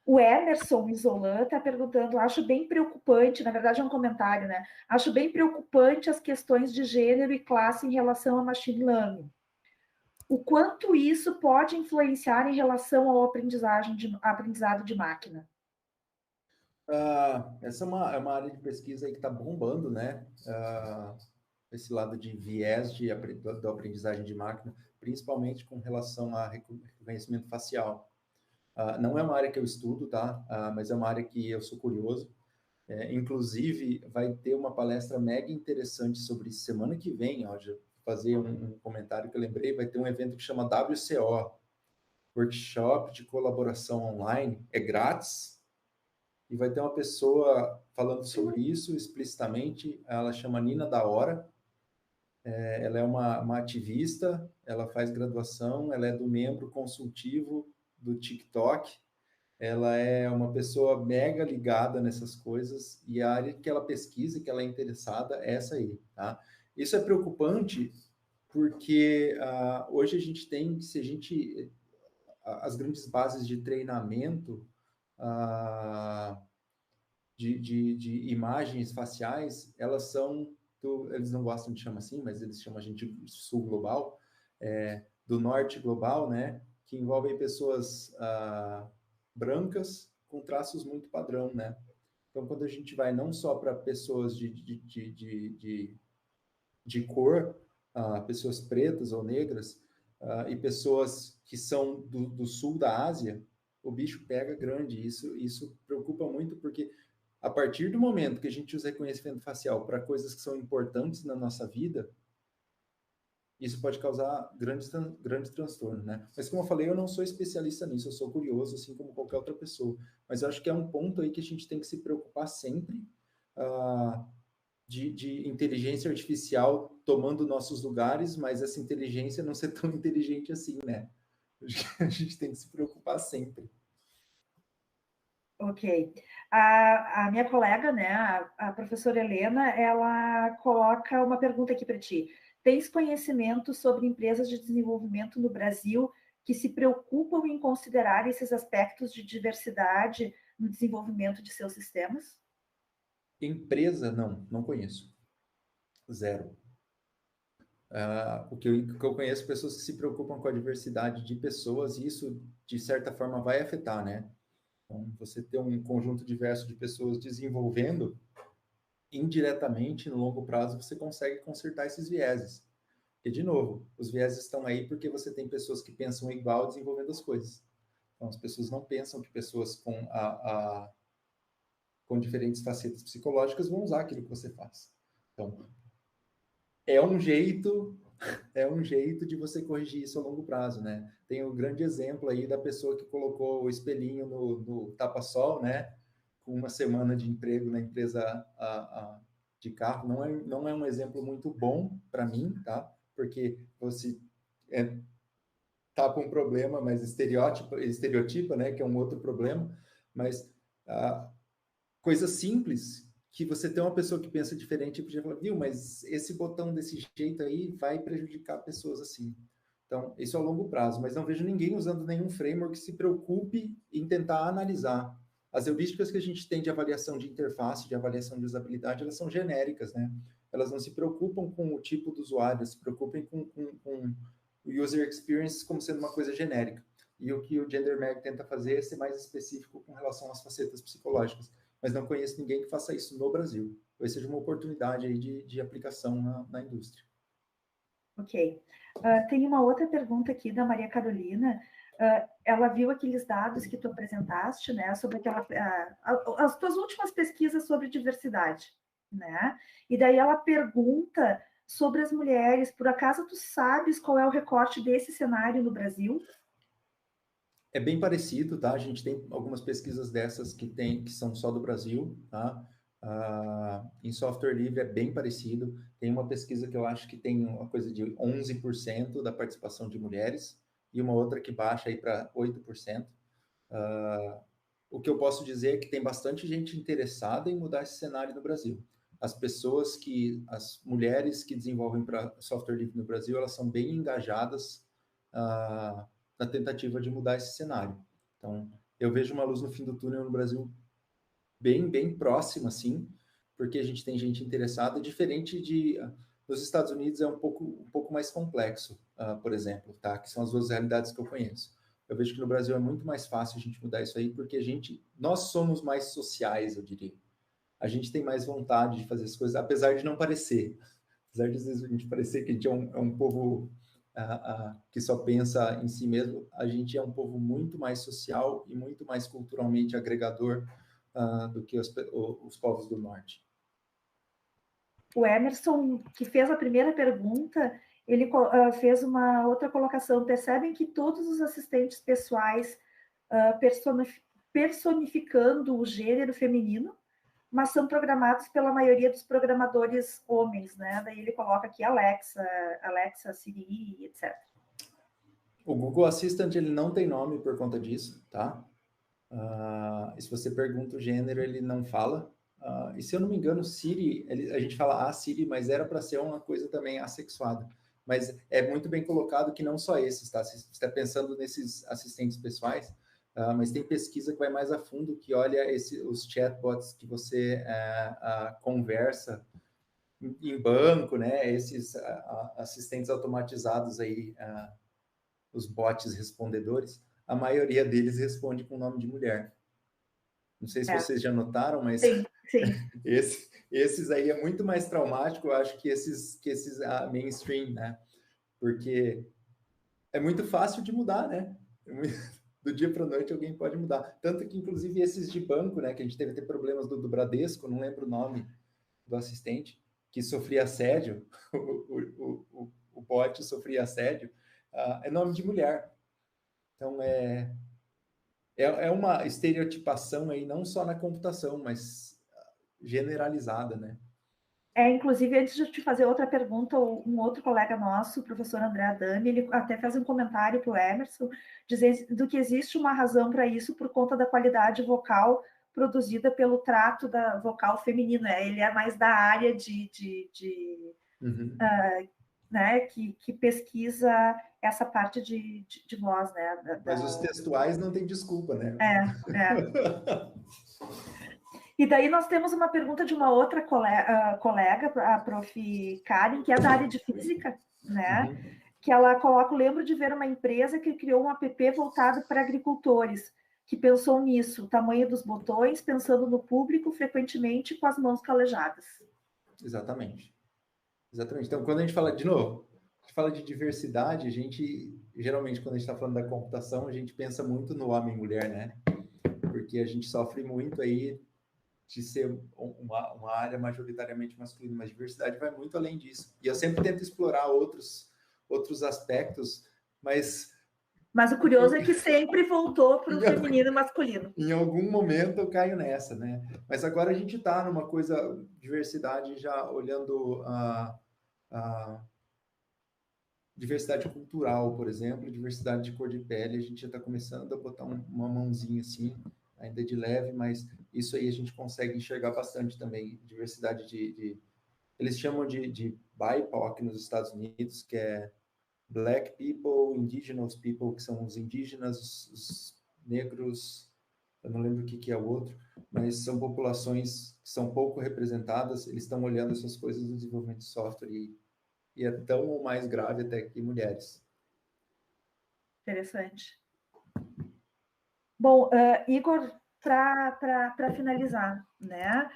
O Emerson Isolan está perguntando, acho bem preocupante, na verdade é um comentário, né? Acho bem preocupante as questões de gênero e classe em relação a machine learning. O quanto isso pode influenciar em relação ao aprendizado de máquina? Essa é uma área de pesquisa aí que está bombando, né? Esse lado de viés da aprendizagem de máquina, principalmente com relação a reconhecimento facial. Não é uma área que eu estudo, tá? Mas é uma área que eu sou curioso. Inclusive, vai ter uma palestra mega interessante sobre isso semana que vem, ó, fazer um comentário que eu lembrei, vai ter um evento que chama WCO, Workshop de Colaboração Online, é grátis, e vai ter uma pessoa falando sobre isso explicitamente, ela chama Nina da Hora, ela é uma ativista, ela faz graduação, ela é do membro consultivo do TikTok, ela é uma pessoa mega ligada nessas coisas, e a área que ela pesquisa, que ela é interessada, é essa aí, tá? Isso é preocupante, porque hoje a gente tem, as grandes bases de treinamento de imagens faciais, elas são, eles não gostam de chamar assim, mas eles chamam a gente de sul global, do norte global, né, que envolvem pessoas brancas com traços muito padrão, né? Então, quando a gente vai não só para pessoas de cor, pessoas pretas ou negras, e pessoas que são do sul da Ásia, o bicho pega grande. Isso preocupa muito, porque a partir do momento que a gente usa reconhecimento facial para coisas que são importantes na nossa vida, isso pode causar grandes transtornos, né? Mas, como eu falei, eu não sou especialista nisso, eu sou curioso, assim como qualquer outra pessoa. Mas eu acho que é um ponto aí que a gente tem que se preocupar sempre, de inteligência artificial tomando nossos lugares, mas essa inteligência não ser tão inteligente assim, né? A gente tem que se preocupar sempre. Ok. A minha colega, né, a professora Helena, ela coloca uma pergunta aqui para ti. Tens conhecimento sobre empresas de desenvolvimento no Brasil que se preocupam em considerar esses aspectos de diversidade no desenvolvimento de seus sistemas? Empresa, não conheço. Zero. O que eu conheço, pessoas que se preocupam com a diversidade de pessoas, e isso, de certa forma, vai afetar, né? Então, você ter um conjunto diverso de pessoas desenvolvendo, indiretamente, no longo prazo, você consegue consertar esses vieses. Porque, de novo, os vieses estão aí porque você tem pessoas que pensam igual desenvolvendo as coisas. Então, as pessoas não pensam que pessoas com diferentes facetas psicológicas vão usar aquilo que você faz. Então, é um jeito de você corrigir isso a longo prazo, né? Tem um grande exemplo aí da pessoa que colocou o espelhinho no tapa-sol, né? Com uma semana de emprego na empresa de carro. Não é um exemplo muito bom para mim, tá? Porque você tá com um problema, mas estereotipa, né? Que é um outro problema. Mas coisas simples que você tem uma pessoa que pensa diferente e podia falar, viu, mas esse botão desse jeito aí vai prejudicar pessoas assim. Então, isso é a longo prazo, mas não vejo ninguém usando nenhum framework que se preocupe em tentar analisar. As heurísticas que a gente tem de avaliação de interface, de avaliação de usabilidade, elas são genéricas, né? Elas não se preocupam com o tipo do usuário, se preocupam com o user experience como sendo uma coisa genérica. E o que o GenderMag tenta fazer é ser mais específico com relação às facetas psicológicas. Mas não conheço ninguém que faça isso no Brasil. Talvez seja uma oportunidade aí de aplicação na indústria. Ok. Tem uma outra pergunta aqui da Maria Carolina. Ela viu aqueles dados que tu apresentaste, né, sobre as tuas últimas pesquisas sobre diversidade, né? E daí ela pergunta sobre as mulheres. Por acaso tu sabes qual é o recorte desse cenário no Brasil? É bem parecido, tá? A gente tem algumas pesquisas dessas que são só do Brasil, tá? Em software livre é bem parecido. Tem uma pesquisa que eu acho que tem uma coisa de 11% da participação de mulheres e uma outra que baixa aí para 8%. O que eu posso dizer é que tem bastante gente interessada em mudar esse cenário no Brasil. As mulheres que desenvolvem para software livre no Brasil, elas são bem engajadas na tentativa de mudar esse cenário. Então, eu vejo uma luz no fim do túnel no Brasil bem, bem próxima, assim, porque a gente tem gente interessada, diferente nos Estados Unidos é um pouco mais complexo, por exemplo, tá? Que são as duas realidades que eu conheço. Eu vejo que no Brasil é muito mais fácil a gente mudar isso aí, porque nós somos mais sociais, eu diria. A gente tem mais vontade de fazer as coisas, apesar de não parecer. Apesar de às vezes a gente parecer que a gente é um povo que só pensa em si mesmo, a gente é um povo muito mais social e muito mais culturalmente agregador do que os povos do norte. O Emerson, que fez a primeira pergunta, ele fez uma outra colocação. Percebem que todos os assistentes pessoais personificando o gênero feminino, mas são programados pela maioria dos programadores homens, né? Daí ele coloca aqui Alexa, Siri, etc. O Google Assistant, ele não tem nome por conta disso, tá? Se você pergunta o gênero, ele não fala. E se eu não me engano, Siri, a gente fala Siri, mas era para ser uma coisa também assexuada. Mas é muito bem colocado que não só esses, tá? Você está pensando nesses assistentes pessoais, mas tem pesquisa que vai mais a fundo, que olha os chatbots que você conversa em banco, né? Esses assistentes automatizados aí, os bots respondedores, a maioria deles responde com o nome de mulher. Não sei se vocês já notaram, mas sim. esses aí é muito mais traumático, eu acho, que esses mainstream, né? Porque é muito fácil de mudar, né? Do dia para a noite alguém pode mudar. Tanto que, inclusive, esses de banco, né? Que a gente teve problemas do Bradesco, não lembro o nome do assistente, que sofria assédio, o bot sofria assédio, é nome de mulher. Então, é uma estereotipação aí, não só na computação, mas generalizada, né? Inclusive, antes de eu te fazer outra pergunta, um outro colega nosso, o professor André Adami, ele até fez um comentário para o Emerson, dizendo que existe uma razão para isso por conta da qualidade vocal produzida pelo trato da vocal feminino, né? Ele é mais da área né, que pesquisa essa parte de voz, né? Mas os textuais não tem desculpa, né? E daí nós temos uma pergunta de uma outra colega, a prof. Karen, que é da área de física, né? Que ela coloca: lembro de ver uma empresa que criou um app voltado para agricultores, que pensou nisso, o tamanho dos botões, pensando no público, frequentemente com as mãos calejadas. Exatamente. Então, quando a gente fala, de novo, gente fala de diversidade, a gente, geralmente, quando a gente está falando da computação, a gente pensa muito no homem e mulher, né? Porque a gente sofre muito aí de ser uma área majoritariamente masculina, mas diversidade vai muito além disso. E eu sempre tento explorar outros aspectos, mas o curioso é que sempre voltou para o feminino e masculino. Em algum momento eu caio nessa, né? Mas agora a gente está numa coisa, diversidade, já olhando a diversidade cultural, por exemplo, diversidade de cor de pele, a gente já está começando a botar uma mãozinha assim, ainda de leve, mas isso aí a gente consegue enxergar bastante também. Diversidade eles chamam de BIPOC nos Estados Unidos, que é Black People, Indigenous People, que são os indígenas, os negros, eu não lembro o que é o outro, mas são populações que são pouco representadas, eles estão olhando essas coisas no desenvolvimento de software e é tão ou mais grave até que mulheres. Interessante. Bom, Igor, para finalizar, né?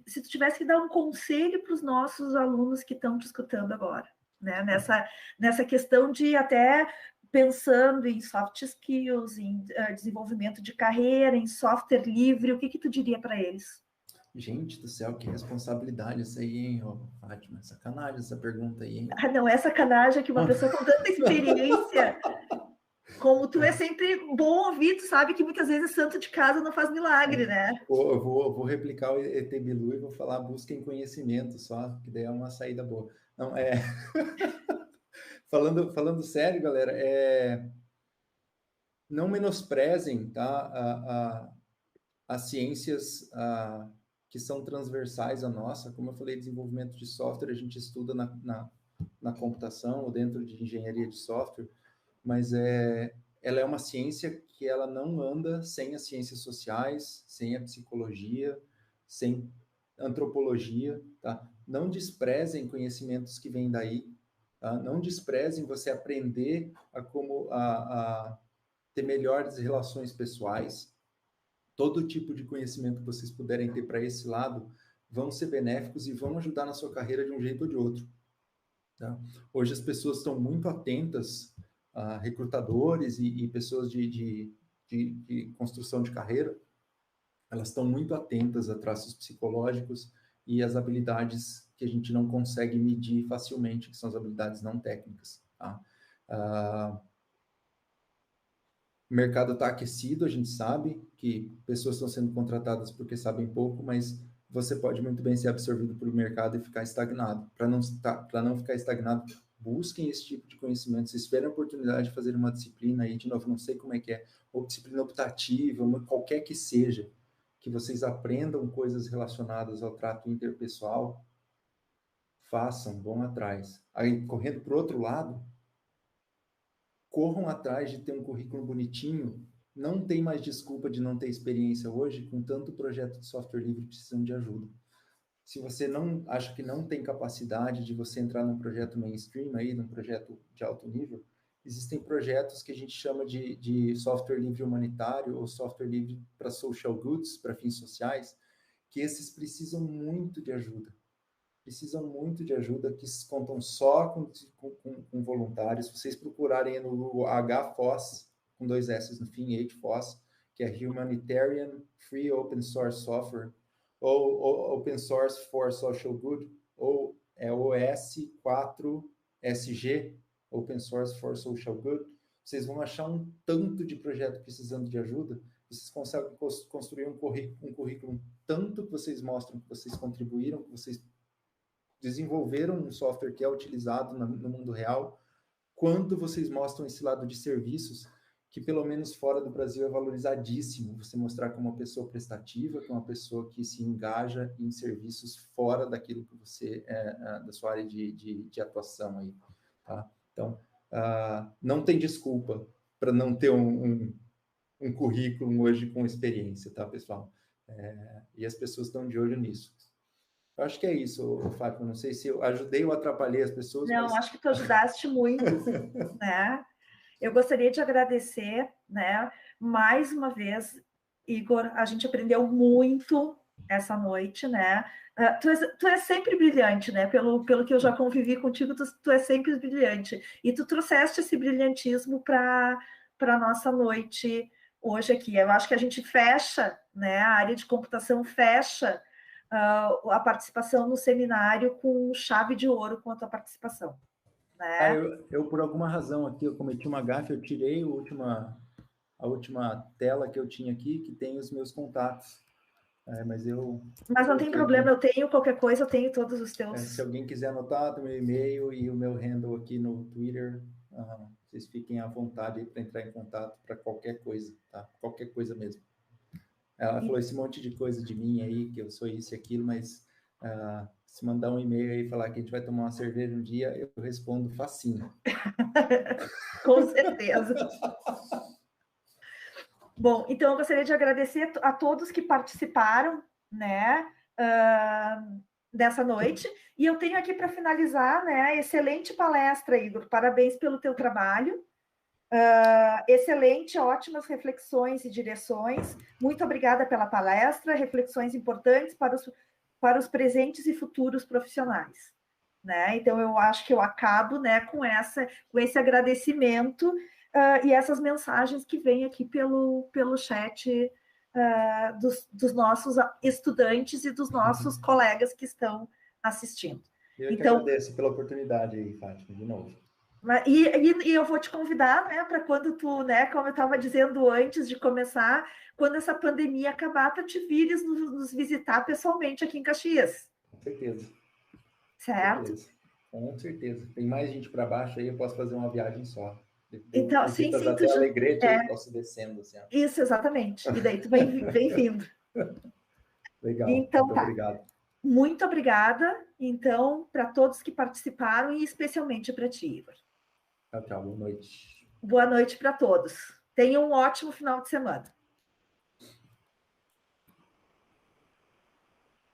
Se tu tivesse que dar um conselho para os nossos alunos que estão te escutando agora, né? Nessa questão de até pensando em soft skills, em desenvolvimento de carreira, em software livre, o que tu diria para eles? Gente do céu, que responsabilidade essa aí, hein, Fátima? Sacanagem essa pergunta aí, hein? Ah, não é sacanagem que uma pessoa com tanta experiência, como tu é sempre bom ouvir, tu sabe que muitas vezes santo de casa não faz milagre, né? Eu vou replicar o ET Bilu e vou falar busquem conhecimento só, que daí é uma saída boa. Não, falando sério, galera, não menosprezem, tá, as ciências que são transversais à nossa. Como eu falei, desenvolvimento de software, a gente estuda na computação ou dentro de engenharia de software, mas ela é uma ciência que ela não anda sem as ciências sociais, sem a psicologia, sem antropologia, tá? Não desprezem conhecimentos que vêm daí, tá? Não desprezem você aprender a ter melhores relações pessoais. Todo tipo de conhecimento que vocês puderem ter para esse lado vão ser benéficos e vão ajudar na sua carreira de um jeito ou de outro. Tá? Hoje as pessoas estão muito atentas a recrutadores e pessoas de construção de carreira, elas estão muito atentas a traços psicológicos e as habilidades que a gente não consegue medir facilmente, que são as habilidades não técnicas. Tá? O mercado está aquecido, a gente sabe que pessoas estão sendo contratadas porque sabem pouco, mas você pode muito bem ser absorvido pelo mercado e ficar estagnado. Para não ficar estagnado, busquem esse tipo de conhecimento. Vocês tiverem a oportunidade de fazer uma disciplina aí, de novo, não sei como é que é, ou disciplina optativa, qualquer que seja, que vocês aprendam coisas relacionadas ao trato interpessoal, façam, vão atrás. Aí, correndo para o outro lado, corram atrás de ter um currículo bonitinho. Não tem mais desculpa de não ter experiência hoje, com tanto projeto de software livre precisando de ajuda. Se você não acha que não tem capacidade de você entrar num projeto mainstream aí, num projeto de alto nível, existem projetos que a gente chama de software livre humanitário ou software livre para social goods, para fins sociais, que esses precisam muito de ajuda. Que contam só com voluntários. Se vocês procurarem no Google HFOSS, com 2 S no fim, HFOSS, que é Humanitarian Free Open Source Software, ou Open Source for Social Good, ou OS4SG, Open Source for Social Good, vocês vão achar um tanto de projeto precisando de ajuda. Vocês conseguem construir um currículo tanto que vocês mostram que vocês contribuíram, que vocês desenvolveram um software que é utilizado no mundo real, quanto vocês mostram esse lado de serviços, que pelo menos fora do Brasil é valorizadíssimo, você mostrar como uma pessoa prestativa, como uma pessoa que se engaja em serviços fora daquilo que você da sua área de atuação aí, tá? Então, não tem desculpa para não ter um currículo hoje com experiência, tá, pessoal? E as pessoas estão de olho nisso. Eu acho que é isso, Fátima. Não sei se eu ajudei ou atrapalhei as pessoas. Não, acho que tu ajudaste muito, né? Eu gostaria de agradecer, né? Mais uma vez, Igor, a gente aprendeu muito essa noite, né? Tu és sempre brilhante, né? Pelo que eu já convivi contigo, tu és sempre brilhante. E tu trouxeste esse brilhantismo para a nossa noite hoje aqui. Eu acho que a gente fecha, né? A área de computação fecha a participação no seminário com chave de ouro com a tua participação. Né? Eu, por alguma razão aqui, eu cometi uma gafe, eu tirei a última tela que eu tinha aqui, que tem os meus contatos. Mas não tem problema, eu tenho qualquer coisa, eu tenho todos os teus. Se alguém quiser anotar, do meu e-mail e o meu handle aqui no Twitter, vocês fiquem à vontade para entrar em contato para qualquer coisa, tá? Qualquer coisa mesmo. Ela falou esse monte de coisa de mim aí, que eu sou isso e aquilo, mas se mandar um e-mail aí e falar que a gente vai tomar uma cerveja um dia, eu respondo facinho. Com certeza. Bom, então eu gostaria de agradecer a todos que participaram, né, dessa noite. E eu tenho aqui para finalizar, né, excelente palestra, Igor. Parabéns pelo teu trabalho. Excelente, ótimas reflexões e direções. Muito obrigada pela palestra, reflexões importantes para os presentes e futuros profissionais. Né? Então, eu acho que eu acabo, né, com esse agradecimento e essas mensagens que vêm aqui pelo chat dos nossos estudantes e dos nossos colegas que estão assistindo. Eu que agradeço pela oportunidade aí, Fátima, de novo. E eu vou te convidar, né, para quando tu, né, como eu estava dizendo antes de começar, quando essa pandemia acabar, para te vires nos visitar pessoalmente aqui em Caxias. Com certeza. Certo? Com certeza. Tem mais gente para baixo aí, eu posso fazer uma viagem só. Então, sim, até Alegrete, eu posso descendo. Assim, isso, exatamente. E daí tu vem vindo. Legal, então, muito obrigado. Muito obrigada, então, para todos que participaram e especialmente para ti, Igor. Tchau, boa noite. Boa noite para todos. Tenham um ótimo final de semana.